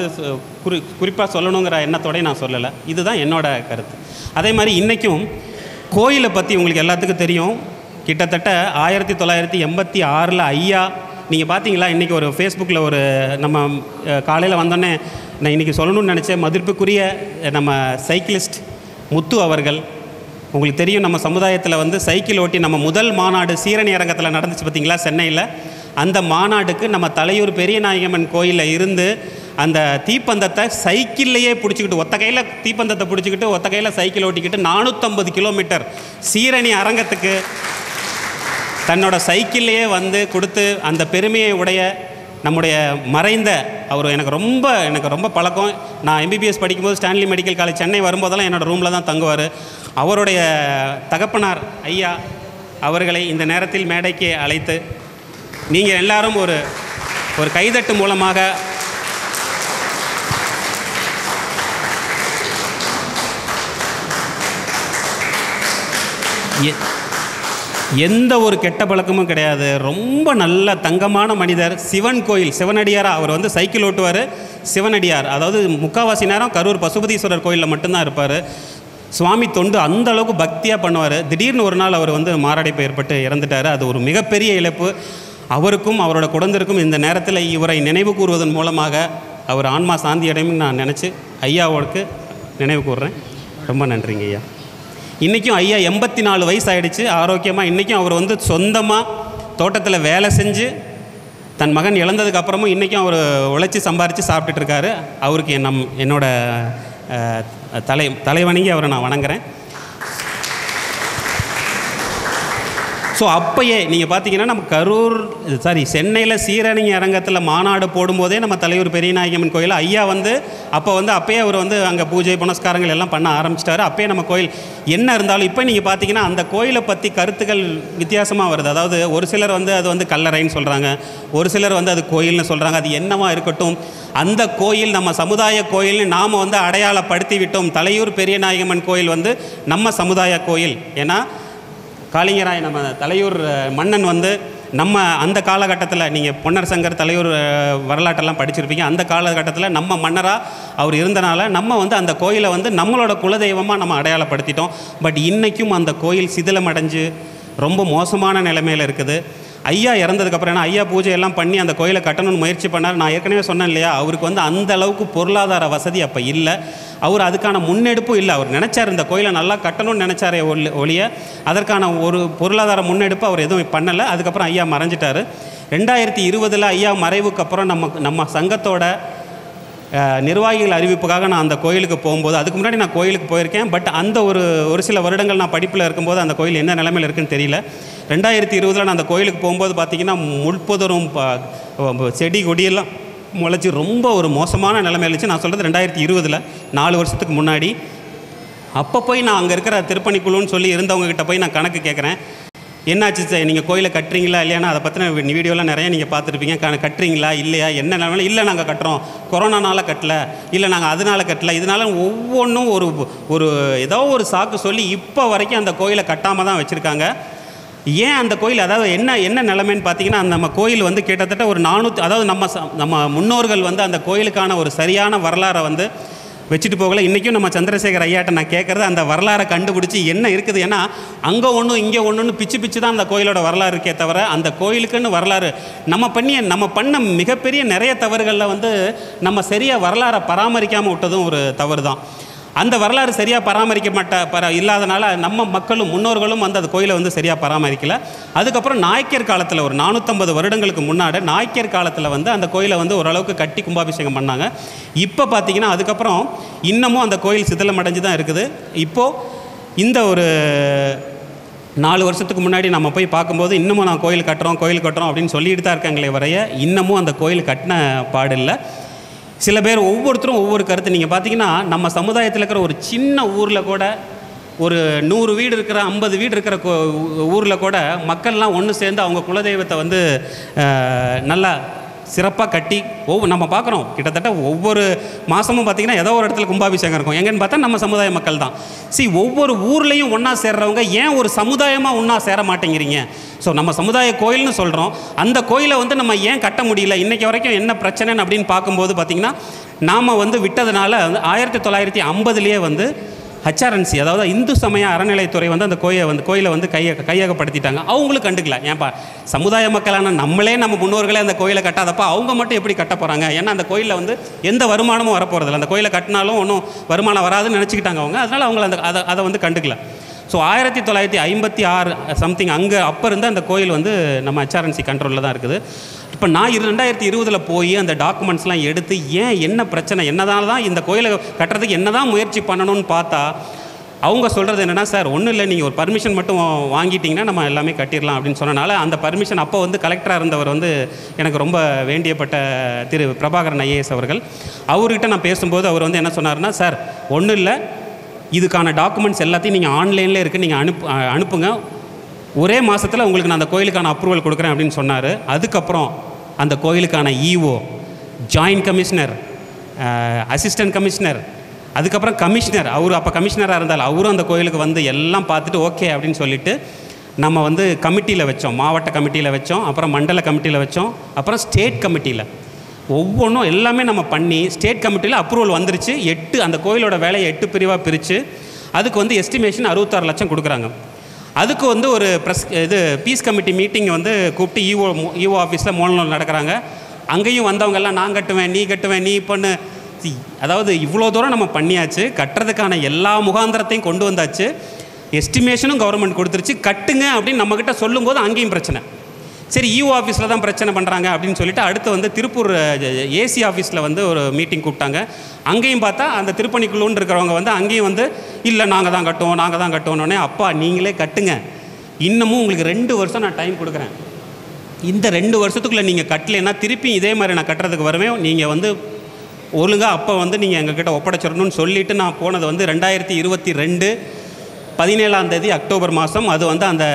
குறிப்பாக சொல்லணுங்கிற எண்ணத்தோடய நான் சொல்லலை. இதுதான் என்னோடய கருத்து. அதே மாதிரி இன்றைக்கும் கோயிலை பற்றி உங்களுக்கு எல்லாத்துக்கும் தெரியும். கிட்டத்தட்ட 1986 ஐயா, நீங்கள் பார்த்தீங்களா, இன்றைக்கி ஒரு ஃபேஸ்புக்கில் ஒரு நம்ம காலையில் வந்தோடனே நான் இன்றைக்கி சொல்லணும்னு நினச்சேன். மதிப்புக்குரிய நம்ம சைக்கிளிஸ்ட் முத்து அவர்கள், உங்களுக்கு தெரியும் நம்ம சமுதாயத்தில் வந்து சைக்கிள் ஓட்டி நம்ம முதல் மாநாடு சீரணி அரங்கத்தில் நடந்துச்சு பார்த்தீங்களா சென்னையில். அந்த மாநாட்டுக்கு நம்ம தலையூர் பெரியநாயகம்மன் கோயிலில் இருந்து அந்த தீப்பந்தத்தை சைக்கிள்லையே பிடிச்சிக்கிட்டு, ஒத்த கையில் தீப்பந்தத்தை பிடிச்சிக்கிட்டு ஒத்த கையில் சைக்கிள் ஓட்டிக்கிட்டு 450 கிலோமீட்டர் சீரணி அரங்கத்துக்கு தன்னோட சைக்கிள்லையே வந்து கொடுத்து அந்த பெருமையை உடைய நம்முடைய மறைந்த அவர் எனக்கு ரொம்ப பழக்கம். நான் எம்பிபிஎஸ் படிக்கும்போது ஸ்டான்லி மெடிக்கல் காலேஜ் சென்னை வரும்போதெல்லாம் என்னோடய ரூமில் தான் தங்குவார். அவருடைய தகப்பனார் ஐயா அவர்களை இந்த நேரத்தில் மேடைக்கு அழைத்து நீங்கள் எல்லாரும் ஒரு கைதட்டு மூலமாக எந்த ஒரு கெட்ட பழக்கமும் கிடையாது. ரொம்ப நல்ல தங்கமான மனிதர். சிவன் கோயில் சிவனடியாராக அவர் வந்து சைக்கிள் ஓட்டுவார். சிவனடியார், அதாவது முக்கால்வாசி நேரம் கரூர் பசுபதீஸ்வரர் கோயிலில் மட்டும்தான் இருப்பார். சுவாமி தொண்டு அந்த அளவுக்கு பக்தியாக பண்ணுவார். திடீர்னு ஒரு நாள் அவர் வந்து மாரடைப்பு ஏற்பட்டு இறந்துட்டார். அது ஒரு மிகப்பெரிய இழப்பு. அவருக்கும் அவரோட குழந்தைக்கும் இந்த நேரத்தில் இவரை நினைவு கூறுவதன் மூலமாக அவர் ஆன்மா சாந்தி அடையும் நான் நினச்சி ஐயாவோருக்கு நினைவு கூறுறேன். ரொம்ப நன்றிங்க ஐயா. இன்றைக்கும் ஐயா 84 வயசு ஆகிடுச்சு, ஆரோக்கியமாக. இன்றைக்கும் அவர் வந்து சொந்தமாக தோட்டத்தில் வேலை செஞ்சு தன் மகன் இழந்ததுக்கப்புறமும் இன்றைக்கும் அவர் உழைச்சி சம்பாரித்து சாப்பிட்டுட்ருக்காரு. அவருக்கு என்னோட தலைவணங்கி அவரை நான் வணங்குறேன். ஸோ அப்போயே நீங்கள் பார்த்தீங்கன்னா நம்ம சென்னையில் சீரணி அரங்கத்தில் மாநாடு போடும்போதே நம்ம தலையூர் பெரியநாயகம்மன் கோயில் ஐயா வந்து அப்போயே அவர் வந்து அங்கே பூஜை புனஸ்காரங்கள் எல்லாம் பண்ண ஆரம்பிச்சிட்டாரு. அப்போயே நம்ம கோயில் என்ன இருந்தாலும் இப்போ நீங்கள் பார்த்தீங்கன்னா அந்த கோயிலை பற்றி கருத்துக்கள் வித்தியாசமாக வருது. அதாவது ஒரு சிலர் வந்து அது வந்து கல்லறைன்னு சொல்கிறாங்க, ஒரு சிலர் வந்து அது கோயில்னு சொல்கிறாங்க. அது என்னவா இருக்கட்டும், அந்த கோயில் நம்ம சமுதாய கோயில்னு நாம் வந்து அடையாளப்படுத்தி விட்டோம். தலையூர் பெரியநாயகம்மன் கோயில் வந்து நம்ம சமுதாய கோயில். ஏன்னா காளிங்கராய் நம்ம தலையூர் மன்னன் வந்து நம்ம அந்த காலகட்டத்தில் நீங்கள் பொன்னர் சங்கர் தலையூர் வரலாற்றெல்லாம் படிச்சிருப்பீங்க. அந்த காலகட்டத்தில் நம்ம மன்னராக அவர் இருந்தனால நம்ம வந்து அந்த கோயிலை வந்து நம்மளோட குலதெய்வமாக நம்ம அடையாளப்படுத்திட்டோம். பட் இன்றைக்கும் அந்த கோயில் சிதிலமடைஞ்சு ரொம்ப மோசமான நிலைமையில் இருக்குது. ஐயா இறந்ததுக்கப்புறம், ஏன்னா ஐயா பூஜை எல்லாம் பண்ணி அந்த கோயிலை கட்டணும்னு முயற்சி பண்ணார். நான் ஏற்கனவே சொன்னேன் இல்லையா, அவருக்கு வந்து அந்த அளவுக்கு பொருளாதார வசதி அப்போ இல்லை. அவர் அதுக்கான முன்னெடுப்பும் இல்லை. அவர் நினச்சார் இந்த கோயிலை நல்லா கட்டணும்னு நினச்சாரே ஒழிய அதற்கான ஒரு பொருளாதார முன்னெடுப்பு அவர் எதுவும் பண்ணலை. அதுக்கப்புறம் ஐயா மறைஞ்சிட்டார். 2020 ஐயா மறைவுக்கு அப்புறம் நம்ம சங்கத்தோட நிர்வாகிகள் அறிவிப்புக்காக நான் அந்த கோயிலுக்கு போகும்போது, அதுக்கு முன்னாடி நான் கோயிலுக்கு போயிருக்கேன். பட் அந்த ஒரு சில வருடங்கள் நான் படிப்பில் இருக்கும்போது அந்த கோயில் என்ன நிலைமையில் இருக்குன்னு தெரியல. 2020 நான் அந்த கோயிலுக்கு போகும்போது பார்த்திங்கன்னா முள்புதரும் செடி கொடியெல்லாம் முளைச்சி ரொம்ப ஒரு மோசமான நிலைமை இருந்துச்சு. நான் சொல்கிறது 2020, 4 வருஷத்துக்கு முன்னாடி. அப்போ போய் நான் அங்கே இருக்கிற திருப்பணிக்குழுன்னு சொல்லி இருந்தவங்ககிட்ட போய் நான் கணக்கு கேட்குறேன். என்னாச்சு சார், நீங்கள் கோயிலை கட்டுறீங்களா இல்லையானா, அதை பற்றின வீடியோலாம் நிறைய நீங்கள் பார்த்துருப்பீங்க. கட்டுறீங்களா இல்லையா, என்ன நிலைமையில, இல்லை நாங்கள் கட்டுறோம், கொரோனானால கட்டலை, இல்லை நாங்கள் அதனால் கட்டலை, இதனால ஒவ்வொன்றும் ஒரு ஏதோ ஒரு சாக்கு சொல்லி இப்போ வரைக்கும் அந்த கோயிலை கட்டாமல் தான் வச்சுருக்காங்க. ஏன் அந்த கோயில், அதாவது என்ன நிலைமைன்னு பார்த்தீங்கன்னா, நம்ம கோயில் வந்து கிட்டத்தட்ட ஒரு 400, அதாவது நம்ம முன்னோர்கள் வந்து அந்த கோயிலுக்கான ஒரு சரியான வரலாறை வந்து வச்சுட்டு போகலை. இன்றைக்கும் நம்ம சந்திரசேகர் ஐயாட்ட நான் கேட்குறது அந்த வரலாறை கண்டுபிடிச்சி என்ன இருக்குது. ஏன்னா அங்கே ஒன்று இங்கே ஒன்றுன்னு பிச்சு தான் அந்த கோயிலோட வரலாறு இருக்கே தவிர அந்த கோயிலுக்குன்னு வரலாறு நம்ம பண்ண மிகப்பெரிய நிறைய தவறுகளில் வந்து நம்ம சரியாக வரலாறை பராமரிக்காமல் விட்டதும் ஒரு தவறு தான். அந்த வரலாறு சரியாக பராமரிக்க இல்லாதனால நம்ம மக்களும் முன்னோர்களும் வந்து அந்த கோயிலை வந்து சரியாக பராமரிக்கலை. அதுக்கப்புறம் நாயக்கர் காலத்தில் ஒரு 450 வருடங்களுக்கு முன்னாடி நாயக்கர் காலத்தில் வந்து அந்த கோயிலை வந்து ஓரளவுக்கு கட்டி கும்பாபிஷேகம் பண்ணாங்க. இப்போ பார்த்திங்கன்னா அதுக்கப்புறம் இன்னமும் அந்த கோயில் சிதிலமடைஞ்சு தான் இருக்குது. இப்போது இந்த ஒரு 4 வருஷத்துக்கு முன்னாடி நம்ம போய் பார்க்கும்போது இன்னமும் நான் கோயில் கட்டுறோம் அப்படின்னு சொல்லிட்டு தான் இருக்காங்களே வரைய இன்னமும் அந்த கோயில் கட்டின பாடில்லை. சில பேர் ஒவ்வொருத்தரும் ஒவ்வொரு கருத்து. நீங்கள் பார்த்தீங்கன்னா நம்ம சமுதாயத்தில் இருக்கிற ஒரு சின்ன ஊரில் கூட, ஒரு 100 வீடு இருக்கிற 50 வீடு இருக்கிற ஊரில் கூட மக்கள்லாம் ஒன்று சேர்ந்து அவங்க குலதெய்வத்தை வந்து நல்லா சிறப்பாக கட்டி நம்ம பார்க்குறோம். கிட்டத்தட்ட ஒவ்வொரு மாதமும் பார்த்திங்கன்னா ஏதோ ஒரு இடத்துல கும்பாபிஷேகம் இருக்கும். எங்கன்னு பார்த்தா நம்ம சமுதாய மக்கள் தான். ஒவ்வொரு ஊர்லேயும் ஒன்றா சேர்றவங்க ஏன் ஒரு சமுதாயமாக ஒன்றா சேர மாட்டேங்கிறீங்க? ஸோ நம்ம சமுதாய கோயில்னு சொல்கிறோம், அந்த கோயிலை வந்து நம்ம ஏன் கட்ட முடியல, இன்றைக்கி வரைக்கும் என்ன பிரச்சனைன்னு அப்படின்னு பார்க்கும்போது பார்த்திங்கன்னா, நாம் வந்து விட்டதுனால 1950லேயே வந்து ஹச்ஆர்என்சி, அதாவது இந்து சமய அறநிலைத்துறை வந்து அந்த கோயிலை வந்து கையகப்படுத்திட்டாங்க. அவங்களும் கண்டுக்கல. ஏன்ப்பா சமுதாய மக்களான நம்மளே நம்ம முன்னோர்களே அந்த கோயிலை கட்டாதப்பா அவங்க மட்டும் எப்படி கட்ட போகிறாங்க? ஏன்னா அந்த கோயிலில் வந்து எந்த வருமானமும் வரப்போகிறதில்ல. அந்த கோயிலை கட்டினாலும் ஒன்றும் வருமானம் வராதுன்னு நினச்சிக்கிட்டாங்க அவங்க. அதனால் அவங்கள அதை வந்து கண்டுக்கல. ஸோ 1956 சம்திங் அப்போ இருந்து அந்த கோயில் வந்து நம்ம ஹச்ஆர்என்சி கண்ட்ரோலில் தான் இருக்குது. இப்போ நான் 2020 போய் அந்த டாக்குமெண்ட்ஸ்லாம் எடுத்து என்ன பிரச்சனை, என்னதால தான் இந்த கோயிலை கட்டுறதுக்கு என்ன தான் முயற்சி பண்ணணும்னு பார்த்தா அவங்க சொல்கிறது என்னென்னா, சார் ஒன்றும் இல்லை, நீங்கள் ஒரு பர்மிஷன் மட்டும் வாங்கிட்டிங்கன்னா நம்ம எல்லாமே கட்டிடலாம் அப்படின்னு சொன்னனால அந்த பர்மிஷன் அப்போ வந்து கலெக்டராக இருந்தவர் வந்து எனக்கு ரொம்ப வேண்டியப்பட்ட திரு பிரபாகரன் ஐஏஎஸ் அவர்கள். அவர்கிட்ட நான் பேசும்போது அவர் வந்து என்ன சொன்னார்னா, சார் ஒன்றும் இல்லை, இதுக்கான டாக்குமெண்ட்ஸ் எல்லாத்தையும் நீங்கள் ஆன்லைனில் இருக்குது, நீங்கள் அனுப்புங்க, ஒரே மாதத்தில் உங்களுக்கு நான் அந்த கோயிலுக்கான அப்ரூவல் கொடுக்குறேன் அப்படின்னு சொன்னார். அதுக்கப்புறம் அந்த கோயிலுக்கான EO, joint commissioner, assistant commissioner, அதுக்கப்புறம் கமிஷனர், அவர் அப்போ கமிஷனராக இருந்தால் அவரும் அந்த கோயிலுக்கு வந்து எல்லாம் பார்த்துட்டு ஓகே அப்படின்னு சொல்லிவிட்டு நம்ம வந்து கமிட்டியில் வச்சோம், மாவட்ட கமிட்டியில் வச்சோம், அப்புறம் மண்டல கமிட்டியில் வச்சோம், அப்புறம் ஸ்டேட் கமிட்டியில் ஒவ்வொன்றும் எல்லாமே நம்ம பண்ணி ஸ்டேட் கமிட்டியில் அப்ரூவல் வந்துருச்சு. அந்த கோயிலோட வேலையை 8 பிரிவாக பிரித்து அதுக்கு வந்து எஸ்டிமேஷன் 66 லட்சம் கொடுக்குறாங்க. அதுக்கு வந்து ஒரு பீஸ் கமிட்டி மீட்டிங் வந்து கூப்பிட்டு இஓ ஆஃபீஸில் மூலம் நடக்கிறாங்க. அங்கேயும் வந்தவங்கெல்லாம் நான் கட்டுவேன், நீ பண்ணு. அதாவது இவ்வளோ தூரம் நம்ம பண்ணியாச்சு, கட்டுறதுக்கான எல்லா முகாந்திரத்தையும் கொண்டு வந்தாச்சு, எஸ்டிமேஷனும் கவர்மெண்ட் கொடுத்துருச்சு, கட்டுங்க அப்படின்னு நம்மக்கிட்ட சொல்லும்போது அங்கேயும் பிரச்சனை. சரி, இஓ ஆஃபீஸில் தான் பிரச்சனை பண்ணுறாங்க அப்படின்னு சொல்லிட்டு அடுத்து வந்து திருப்பூர் ஏசி ஆஃபீஸில் வந்து ஒரு மீட்டிங் கூப்பிட்டாங்க. அங்கேயும் பார்த்தா அந்த திருப்பணிக்குழுன்னு இருக்கிறவங்க வந்து அங்கேயும் வந்து இல்லை நாங்கள் தான் கட்டுவோன்னே, அப்பா நீங்களே கட்டுங்க, இன்னமும் உங்களுக்கு 2 வருஷம் நான் டைம் கொடுக்குறேன், இந்த 2 வருஷத்துக்குள்ளே நீங்கள் கட்டலைன்னா திருப்பி இதே மாதிரி நான் கட்டுறதுக்கு வருவேன், நீங்கள் வந்து ஒழுங்காக அப்போ வந்து நீங்கள் எங்ககிட்ட ஒப்படைச்சிடணும்னு சொல்லிவிட்டு நான் போனது வந்து 2022 17ஆம் தேதி அக்டோபர் மாதம். அது வந்து அந்த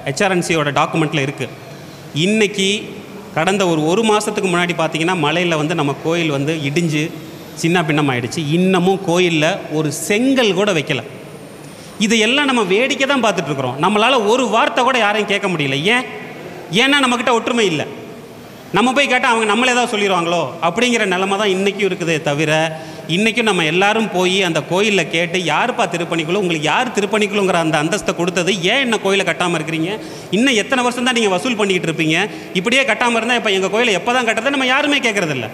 ஹெச்ஆர்என்சியோட டாக்குமெண்ட்டில் இருக்குது. இன்றைக்கி கடந்த ஒரு மாதத்துக்கு முன்னாடி பார்த்திங்கன்னா மலையில் வந்து நம்ம கோயில் வந்து இடிஞ்சு சின்ன பின்னம் ஆகிடுச்சு. இன்னமும் கோயிலில் ஒரு செங்கல் கூட வைக்கலை. இதையெல்லாம் நம்ம வேடிக்கை தான் பார்த்துட்ருக்குறோம். நம்மளால் ஒரு வார்த்தை கூட யாரையும் கேட்க முடியல. ஏன்னா நம்மக்கிட்ட ஒற்றுமை இல்லை. நம்ம போய் கேட்டால் அவங்க நம்மளே தான் சொல்லிடுவாங்களோ அப்படிங்கிற நிலமை தான் இன்றைக்கும் இருக்குதே தவிர, இன்றைக்கும் நம்ம எல்லோரும் போய் அந்த கோயிலில் கேட்டு யாருப்பா திருப்பணிக்குழு, உங்களுக்கு யார் திருப்பணிக்குழுங்கிற அந்த அந்தஸ்தை கொடுத்தது, ஏன் என்ன கோயிலை கட்டாமல் இருக்கிறீங்க, இன்னும் எத்தனை வருஷம் தான் நீங்கள் வசூல் பண்ணிக்கிட்டு இருப்பீங்க, இப்படியே கட்டாமல் இருந்தால் இப்போ எங்கள் கோயிலை எப்போ தான் கட்டுறது நம்ம யாருமே கேட்குறதில்ல.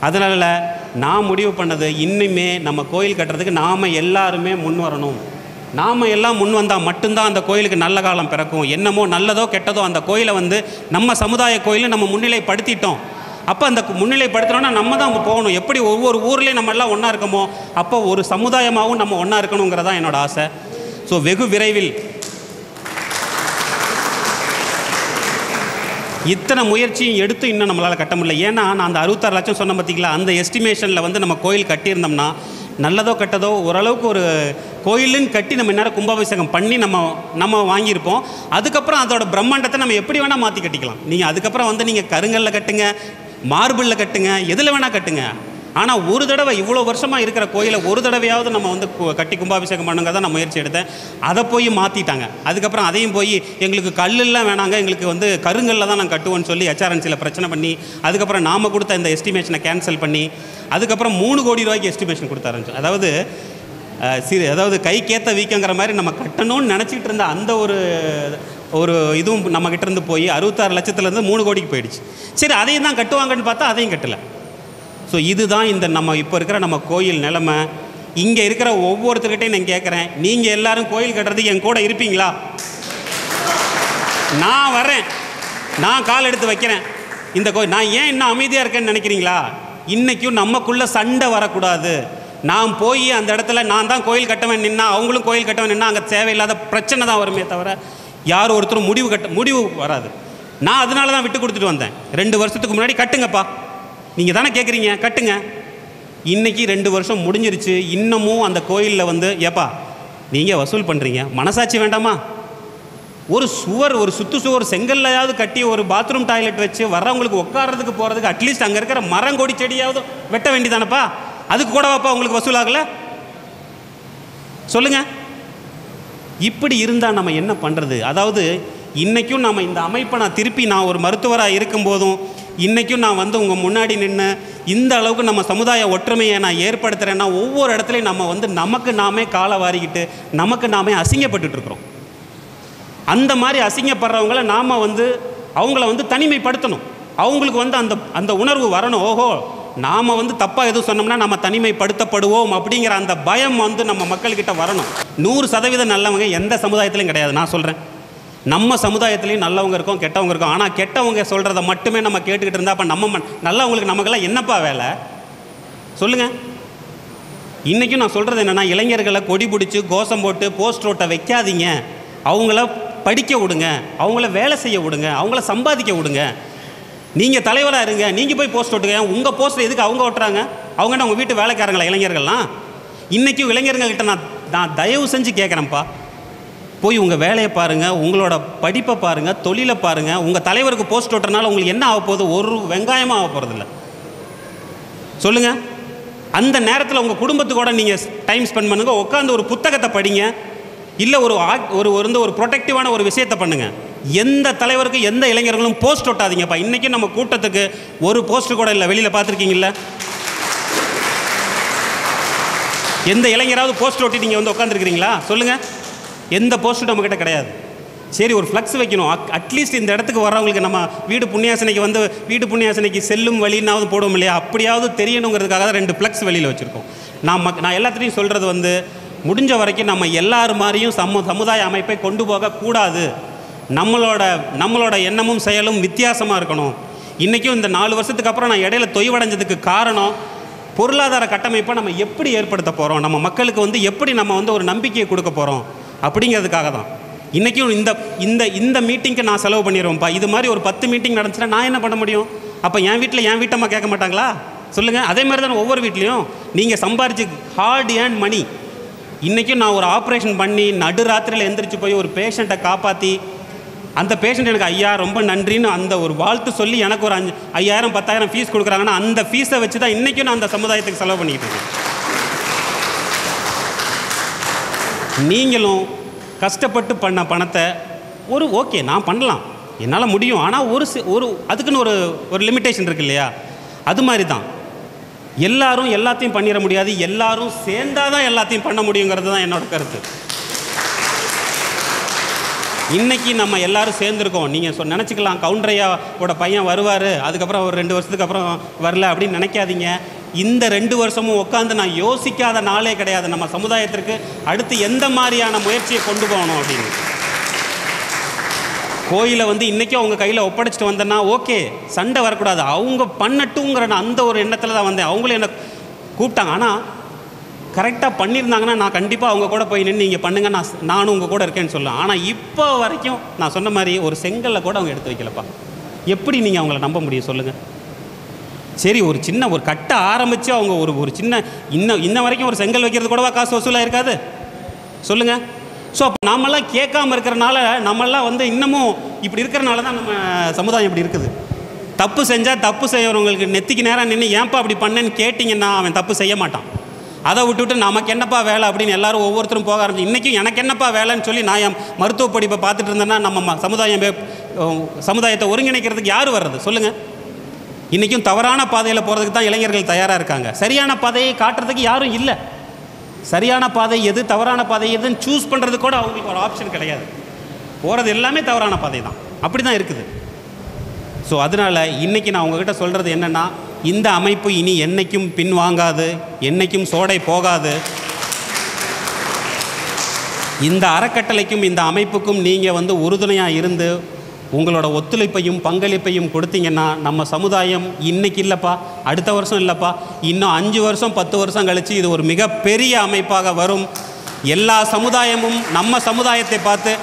அதனால் நான் முடிவு பண்ணது, இன்னுமே நம்ம கோயில் கட்டுறதுக்கு நாம் எல்லாருமே முன் வரணும். நாம் எல்லாம் முன் வந்தால் மட்டும்தான் அந்த கோயிலுக்கு நல்ல காலம் பிறக்கும். என்னமோ நல்லதோ கெட்டதோ அந்த கோயிலை வந்து நம்ம சமுதாய கோயிலை நம்ம முன்னிலைப்படுத்திட்டோம் அப்போ அந்த முன்னிலைப்படுத்தணும்னா நம்ம தான் போகணும். எப்படி ஒவ்வொரு ஊர்லேயும் நம்ம எல்லாம் ஒன்றா இருக்கோமோ அப்போ ஒரு சமுதாயமாகவும் நம்ம ஒன்றா இருக்கணுங்கிறதான் என்னோடய ஆசை. ஸோ வெகு விரைவில் இத்தனை முயற்சியும் எடுத்து இன்னும் நம்மளால் கட்ட முடியல. ஏன்னா நான் அந்த 66 லட்சம் சொன்ன பார்த்தீங்களா, அந்த எஸ்டிமேஷனில் வந்து நம்ம கோயில் கட்டியிருந்தோம்னா நல்லதோ கெட்டதோ ஓரளவுக்கு ஒரு கோயிலுன்னு கட்டி நம்ம இந்நேரம் கும்பாபிஷேகம் பண்ணி நம்ம வாங்கியிருப்போம். அதுக்கப்புறம் அதோட பிரம்மாண்டத்தை நம்ம எப்படி வேணால் மாற்றி கட்டிக்கலாம். நீங்கள் அதுக்கப்புறம் வந்து நீங்கள் கருங்கல்ல கட்டுங்க, மார்பிளில் கட்டுங்க, எதில் வேணால் கட்டுங்க. ஆனால் ஒரு தடவை இவ்வளோ வருஷமாக இருக்கிற கோயிலை ஒரு தடவையாவது நம்ம வந்து கட்டி கும்பாபிஷேகம் பண்ணுங்க தான் நான் முயற்சி எடுத்தேன். அதை போய் மாற்றிட்டாங்க. அதுக்கப்புறம் அதையும் போய் எங்களுக்கு கல்லெல்லாம் வேணாங்க, எங்களுக்கு வந்து கருங்கல்ல தான் நான் கட்டுவோன்னு சொல்லி HRNCயில் பிரச்சனை பண்ணி அதுக்கப்புறம் நாம் கொடுத்த இந்த எஸ்டிமேஷனை கேன்சல் பண்ணி அதுக்கப்புறம் 3 கோடி ரூபாய்க்கு எஸ்டிமேஷன் கொடுத்தாருந்துச்சு. அதாவது கைக்கேற்ற வீக்கங்கிற மாதிரி நம்ம கட்டணும்னு நினச்சிக்கிட்டு இருந்த அந்த ஒரு இதுவும் நம்மக்கிட்ட இருந்து போய் 66 லட்சத்துலேருந்து 3 கோடிக்கு போயிடுச்சு. சரி, அதையும் தான் கட்டுவாங்கன்னு பார்த்தா அதையும் கட்டலை. ஸோ இதுதான் இந்த நம்ம இப்போ இருக்கிற நம்ம கோயில் நிலைமை. இங்கே இருக்கிற ஒவ்வொருத்தர்கிட்டையும் நான் கேட்குறேன், நீங்கள் எல்லோரும் கோயில் கட்டுறதுக்கு என் கூட இருப்பீங்களா? நான் வரேன், நான் கால் எடுத்து வைக்கிறேன் இந்த கோயில். நான் ஏன் இன்னும் அமைதியாக இருக்கேன்னு நினைக்கிறீங்களா? இன்றைக்கும் நமக்குள்ளே சண்டை வரக்கூடாது. நான் போய் அந்த இடத்துல நான் தான் கோயில் கட்டவன் நின்னா அவங்களும் கோயில் கட்டவன் நின்னா அங்கே தேவையில்லாத பிரச்சனை தான் வருமே தவிர யாரும் ஒருத்தரும் முடிவு வராது. நான் அதனால தான் விட்டு கொடுத்துட்டு வந்தேன். 2 வருஷத்துக்கு முன்னாடி கட்டுங்கப்பா, நீங்கள் தானே கேட்குறீங்க, கட்டுங்க. இன்றைக்கி 2 வருஷம் முடிஞ்சிருச்சு. இன்னமும் அந்த கோயிலில் வந்து ஏப்பா நீங்கள் வசூல் பண்ணுறீங்க, மனசாட்சி வேண்டாமா? ஒரு சுவர் செங்கல்லையாவது கட்டி ஒரு பாத்ரூம் டாய்லெட் வச்சு வர்றவங்களுக்கு உட்காரதுக்கு போகிறதுக்கு அட்லீஸ்ட் அங்கே இருக்கிற மரம் கொடி செடியாவது வெட்ட வேண்டியதானப்பா? அதுக்கு கூடவாப்பா உங்களுக்கு வசூல் ஆகலை? சொல்லுங்கள். இப்படி இருந்தால் நம்ம என்ன பண்ணுறது? அதாவது இன்றைக்கும் நம்ம இந்த அமைப்பை நான் ஒரு மருத்துவராக இருக்கும்போதும் இன்றைக்கும் நான் வந்து உங்கள் முன்னாடி நின்று இந்த அளவுக்கு நம்ம சமுதாய ஒற்றுமையை நான் ஏற்படுத்துகிறேன்னா ஒவ்வொரு இடத்துலையும் நம்ம வந்து நமக்கு நாமே காலை வாரிக்கிட்டு நமக்கு நாமே அசிங்கப்பட்டுருக்குறோம். அந்த மாதிரி அசிங்கப்படுறவங்கள நாம் வந்து அவங்கள வந்து தனிமைப்படுத்தணும். அவங்களுக்கு வந்து அந்த உணர்வு வரணும். ஓஹோ, நாம் வந்து தப்பாக எதுவும் சொன்னோம்னா நம்ம தனிமைப்படுத்தப்படுவோம் அப்படிங்கிற அந்த பயம் வந்து நம்ம மக்கள்கிட்ட வரணும். 100% நல்லவங்க எந்த சமுதாயத்துலையும் கிடையாது. நான் சொல்கிறேன், நம்ம சமுதாயத்துலேயும் நல்லவங்க இருக்கோம், கெட்டவங்க இருக்கோம். ஆனால் கெட்டவங்க சொல்கிறத மட்டுமே நம்ம கேட்டுக்கிட்டு இருந்தால் அப்போ நம்ம நல்லவங்களுக்கு நமக்கெல்லாம் என்னப்பா வேலை? சொல்லுங்கள். இன்றைக்கும் நான் சொல்கிறது என்னென்னா, இளைஞர்களை கொடி பிடிச்சி கோஷம் போட்டு போஸ்ட் ரோட்டை வைக்காதீங்க. அவங்கள படிக்க விடுங்க, அவங்கள வேலை செய்ய விடுங்க, அவங்கள சம்பாதிக்க விடுங்க. நீங்கள் தலைவராக இருங்க, நீங்கள் போய் போஸ்ட் ஓட்டுங்க. உங்கள் போஸ்ட்டை எதுக்கு அவங்க ஓட்டுறாங்க? அவங்கள்ட்ட அவங்க வீட்டு வேலைக்காரங்களா இளைஞர்கள்லாம்? இன்றைக்கும் இளைஞர்கள்கிட்ட நான் தயவு செஞ்சு கேட்குறேன்ப்பா, போய் உங்கள் வேலையை பாருங்கள், உங்களோட படிப்பை பாருங்கள், தொழிலை பாருங்கள். உங்கள் தலைவருக்கு போஸ்ட் ஓட்டுறதுனால உங்களுக்கு என்ன ஆக போகுது? ஒரு வெங்காயமாக ஆக போகிறதில்ல. சொல்லுங்கள். அந்த நேரத்தில் உங்கள் குடும்பத்துக்கூட நீங்கள் டைம் ஸ்பெண்ட் பண்ணுங்கள், உட்காந்து ஒரு புத்தகத்தை படிங்க, இல்லை ஒரு ப்ரொடெக்டிவான ஒரு விஷயத்தை பண்ணுங்கள். எந்த தலைவருக்கும் எந்த இளைஞர்களும் போஸ்ட் ஓட்டாதீங்கப்பா. இன்றைக்கும் நம்ம கூட்டத்துக்கு ஒரு போஸ்ட் கூட இல்லை. வெளியில் பார்த்துருக்கீங்கள? எந்த இளைஞராவது போஸ்ட் ஓட்டி நீங்கள் வந்து உட்காந்துருக்கிறீங்களா? சொல்லுங்கள். எந்த போஸ்ட்டும் நம்மக்கிட்ட கிடையாது. சரி, ஒரு ஃப்ளக்ஸ் வைக்கணும். அட்லீஸ்ட் இந்த இடத்துக்கு வர்றவங்களுக்கு நம்ம வீடு புண்ணியாசனைக்கு செல்லும் வழினாவது போடுவோம் இல்லையா? அப்படியாவது தெரியணுங்கிறதுக்காக தான் 2 ஃப்ளக்ஸ் வெளியில் வச்சுருக்கோம். நான் எல்லாத்துலேயும் சொல்கிறது வந்து, முடிஞ்ச வரைக்கும் நம்ம எல்லாரும் மாதிரியும் சமுதாய அமைப்பை கொண்டு போகக்கூடாது. நம்மளோட எண்ணமும் செயலும் வித்தியாசமாக இருக்கணும். இன்றைக்கும் இந்த 4 வருஷத்துக்கு அப்புறம் நான் இடையில தொய்வடைஞ்சதுக்கு காரணம், பொருளாதார கட்டமைப்பை நம்ம எப்படி ஏற்படுத்த போகிறோம், நம்ம மக்களுக்கு வந்து எப்படி நம்ம வந்து ஒரு நம்பிக்கையை கொடுக்க போகிறோம் அப்படிங்கிறதுக்காக தான். இன்றைக்கும் இந்த மீட்டிங்க்கு நான் செலவு பண்ணிடுவேன்ப்பா. இது மாதிரி ஒரு 10 மீட்டிங் நடந்துச்சுன்னா நான் என்ன பண்ண முடியும்? அப்போ என் வீட்டம்மா கேட்க மாட்டாங்களா? சொல்லுங்கள். அதே மாதிரி தானே ஒவ்வொரு வீட்லேயும் நீங்கள் சம்பாரிச்சு ஹார்ட் ஏர்ன் மணி. இன்றைக்கும் நான் ஒரு ஆப்ரேஷன் பண்ணி நடுராத்திரியில் எந்திரிச்சு போய் ஒரு பேஷண்ட்டை காப்பாற்றி அந்த பேஷண்ட் எனக்கு ஐயா ரொம்ப நன்றின்னு அந்த ஒரு வாழ்த்து சொல்லி எனக்கு ஒரு 5000 10,000 ஃபீஸ் கொடுக்குறாங்கன்னா அந்த ஃபீஸை வச்சு தான் இன்றைக்கும் நான் அந்த சமுதாயத்துக்கு செலவு பண்ணிக்கிட்டு இருக்கேன். நீங்களும் கஷ்டப்பட்டு பண்ண பணத்தை ஓகே நான் பண்ணலாம், என்னால் முடியும். ஆனால் அதுக்குன்னு ஒரு லிமிட்டேஷன் இருக்குது இல்லையா? அது மாதிரி தான் எல்லாரும் எல்லாத்தையும் பண்ணிட முடியாது. எல்லாரும் சேர்ந்தாதான் எல்லாத்தையும் பண்ண முடியுங்கிறது தான் என்னோட கருத்து. இன்றைக்கி நம்ம எல்லோரும் சேர்ந்துருக்கோம். நீங்கள் நினச்சிக்கலாம் கவுண்டரையாவோட பையன் வருவார், அதுக்கப்புறம் ஒரு 2 வருஷத்துக்கு அப்புறம் வரல அப்படின்னு நினைக்காதீங்க. இந்த 2 வருஷமும் உட்காந்து நான் யோசிக்காத நாளே கிடையாது நம்ம சமுதாயத்திற்கு அடுத்து எந்த மாதிரியான முயற்சியை கொண்டு போகணும் அப்படின்னு. கோயிலை வந்து இன்றைக்கும் அவங்க கையில் ஒப்படைச்சிட்டு வந்தேன்னா ஓகே, சண்டை வரக்கூடாது, அவங்க பண்ணட்டுங்கிற நான் அந்த ஒரு எண்ணத்தில் தான் வந்தேன். அவங்களும் என்னை கூப்பிட்டாங்க. ஆனால் கரெக்டாக பண்ணியிருந்தாங்கன்னா நான் கண்டிப்பாக அவங்க கூட போய் நின்று நீங்கள் பண்ணுங்க, நானும் உங்கள் கூட இருக்கேன்னு சொல்லலாம். ஆனால் இப்போ வரைக்கும் நான் சொன்ன மாதிரி ஒரு செங்கல்ல கூட அவங்க எடுத்து வைக்கலப்பா. எப்படி நீங்கள் அவங்கள நம்ப முடியும் சொல்லுங்கள்? சரி, ஒரு சின்ன ஒரு கட்ட ஆரம்பித்து அவங்க ஒரு சின்ன இன்ன வரைக்கும் ஒரு செங்கல் வைக்கிறது கூடவா காசு வசூலாக இருக்காது சொல்லுங்கள்? ஸோ அப்போ நாமெல்லாம் கேட்காம இருக்கிறனால, நம்மெல்லாம் வந்து இன்னமும் இப்படி இருக்கிறனால தான் நம்ம சமுதாயம் இப்படி இருக்குது. தப்பு செஞ்சால் தப்பு செய்கிறவங்களுக்கு நெத்திக்கு நேரம் நின்று ஏன்ப்பா அப்படி பண்ணேன்னு கேட்டிங்கன்னா அவன் தப்பு செய்ய மாட்டான். அதை விட்டுவிட்டு நமக்கு என்னப்பா வேலை அப்படின்னு எல்லாரும் ஒவ்வொருத்தரும் போக ஆரம்பிச்சு. இன்றைக்கும் எனக்கு என்னப்பா வேலைன்னு சொல்லி நான் என் மருத்துவ படிப்பை பார்த்துட்டு இருந்தேன்னா நம்ம சமுதாயத்தை ஒருங்கிணைக்கிறதுக்கு யார் வர்றது சொல்லுங்கள்? இன்றைக்கும் தவறான பாதையில் போகிறதுக்கு தான் இளைஞர்கள் தயாராக இருக்காங்க. சரியான பாதையை காட்டுறதுக்கு யாரும் இல்லை. சரியான பாதை எது, தவறான பாதை எதுன்னு சூஸ் பண்ணுறது கூட அவங்களுக்கு ஒரு ஆப்ஷன் கிடையாது. போகிறது எல்லாமே தவறான பாதை தான். அப்படி தான் இருக்குது. ஸோ அதனால் இன்றைக்கி நான் உங்ககிட்ட சொல்கிறது என்னென்னா, இந்த அமைப்பு இனி என்றைக்கும் பின்வாங்காது, என்றைக்கும் சோடை போகாது. இந்த அறக்கட்டளைக்கும் இந்த அமைப்புக்கும் நீங்கள் வந்து உறுதுணையாக இருந்து உங்களோட ஒத்துழைப்பையும் பங்களிப்பையும் கொடுத்தீங்கன்னா நம்ம சமுதாயம் இன்றைக்கி இல்லைப்பா, அடுத்த வருஷம் இல்லைப்பா, இன்னும் 5 வருஷம் 10 வருஷம் கழித்து இது ஒரு மிகப்பெரிய அமைப்பாக வரும். எல்லா சமுதாயமும் நம்ம சமுதாயத்தை பார்த்து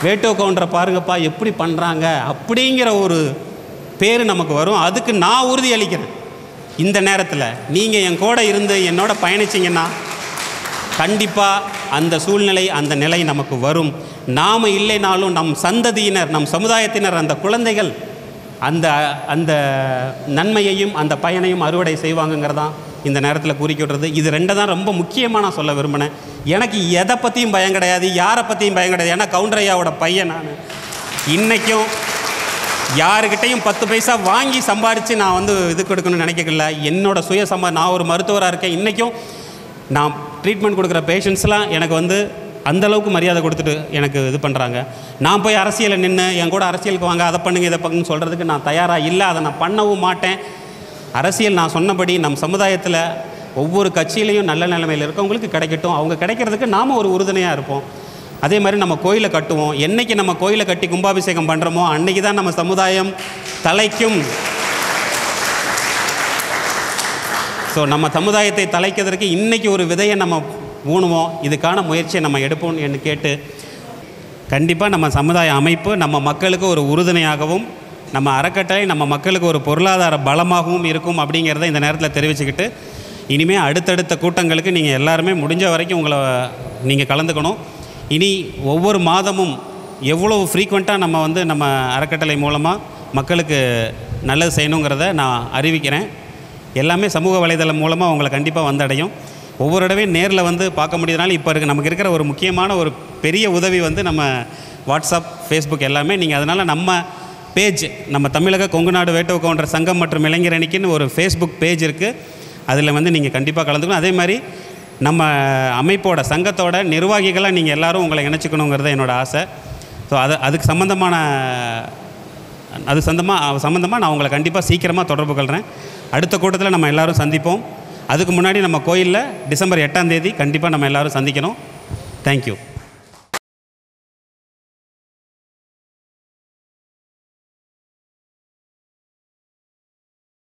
வேட்டோ கவுண்டரை பாருங்கப்பா எப்படி பண்ணுறாங்க அப்படிங்கிற ஒரு பேர் நமக்கு வரும். அதுக்கு நான் உறுதி அளிக்கிறேன். இந்த நேரத்தில் நீங்கள் என் கூட இருந்து என்னோட பயணிச்சிங்கன்னா கண்டிப்பாக அந்த சூழ்நிலை, அந்த நிலை நமக்கு வரும். நாம் இல்லைனாலும் நம் சந்ததியினர், நம் சமுதாயத்தினர், அந்த குழந்தைகள் அந்த அந்த நன்மையையும் அந்த பயனையும் அறுவடை செய்வாங்கங்கிறதான் இந்த நேரத்தில் குறிக்கிடுறது. இது 2 தான் ரொம்ப முக்கியமாக நான் சொல்ல விரும்பினேன். எனக்கு எதை பற்றியும் பயம் கிடையாது, யாரை பற்றியும் பயம் கிடையாது. ஏன்னா கவுண்டரையாவோட பையன் நான். இன்றைக்கும் யாருக்கிட்டையும் 10 பைசா வாங்கி சம்பாரித்து நான் வந்து இது கொடுக்கணும்னு நினைக்கல. என்னோடய நான் ஒரு மருத்துவராக இருக்கேன். இன்றைக்கும் நான் ட்ரீட்மெண்ட் கொடுக்குற பேஷண்ட்ஸ்லாம் எனக்கு வந்து அந்தளவுக்கு மரியாதை கொடுத்துட்டு எனக்கு இது பண்ணுறாங்க. நான் போய் அரசியலை நின்று என் கூட அரசியலுக்கு வாங்க, அதை பண்ணுங்க இதை பண்ணுன்னு சொல்கிறதுக்கு நான் தயாராக இல்லை. அதை நான் பண்ணவும் மாட்டேன். அரசியல் நான் சொன்னபடி நம் சமுதாயத்தில் ஒவ்வொரு கட்சியிலையும் நல்ல நிலைமையில் இருக்கவங்களுக்கு கிடைக்கட்டும். அவங்க கிடைக்கிறதுக்கு நாம் ஒரு உறுதுணையாக இருப்போம். அதே மாதிரி நம்ம கோயிலை கட்டுவோம். என்றைக்கு நம்ம கோயிலை கட்டி கும்பாபிஷேகம் பண்ணுறோமோ அன்றைக்கி தான் நம்ம சமுதாயம் தலைக்கும். ஸோ நம்ம சமுதாயத்தை தலைக்கிறதுக்கு இன்றைக்கி ஒரு விதையை நம்ம ஊணுவோம். இதுக்கான முயற்சியை நம்ம எடுப்போம் என்று கேட்டு, கண்டிப்பாக நம்ம சமுதாய அமைப்பு நம்ம மக்களுக்கு ஒரு உறுதுணையாகவும், நம்ம அறக்கட்டளை நம்ம மக்களுக்கு ஒரு பொருளாதார பலமாகவும் இருக்கும் அப்படிங்கிறத இந்த நேரத்தில் தெரிவிச்சுக்கிட்டு, இனிமேல் அடுத்தடுத்த கூட்டங்களுக்கு நீங்கள் எல்லாருமே முடிஞ்ச வரைக்கும் உங்களை நீங்கள் கலந்துக்கணும். இனி ஒவ்வொரு மாதமும் எவ்வளோ ஃப்ரீக்வெண்ட்டாக நம்ம வந்து நம்ம அறக்கட்டளை மூலமாக மக்களுக்கு நல்லது செய்யணுங்கிறத நான் அறிவிக்கிறேன். எல்லாமே சமூக வலைதளம் மூலமாக உங்களை கண்டிப்பாக வந்தடையும். ஒவ்வொரு தடவையும் நேரில் வந்து பார்க்க முடியாதனால இப்போ நமக்கு இருக்கிற ஒரு முக்கியமான ஒரு பெரிய உதவி வந்து நம்ம வாட்ஸ்அப், ஃபேஸ்புக் எல்லாமே. நீங்கள் அதனால் நம்ம பேஜ், நம்ம தமிழக கொங்கு நாடு வேட்டோ கவுண்டர் சங்கம் மற்றும் இளைஞர் அணிக்குன்னு ஒரு ஃபேஸ்புக் பேஜ் இருக்குது. அதில் வந்து நீங்கள் கண்டிப்பாக கலந்துக்கணும். அதே மாதிரி நம்ம அமைப்போட சங்கத்தோட நிர்வாகிகளாக நீங்கள் எல்லோரும் உங்களை இணைச்சிக்கணுங்கிறது என்னோடய ஆசை. ஸோ அதுக்கு சம்மந்தமாக நான் உங்களை கண்டிப்பாக சீக்கிரமாக தொடர்பு கொள்கிறேன். அடுத்த கூட்டத்தில் நம்ம எல்லோரும் சந்திப்போம். அதுக்கு முன்னாடி நம்ம கோயிலில் டிசம்பர் 8ஆம் தேதி கண்டிப்பாக நம்ம எல்லோரும் சந்திக்கணும். தேங்க்யூ.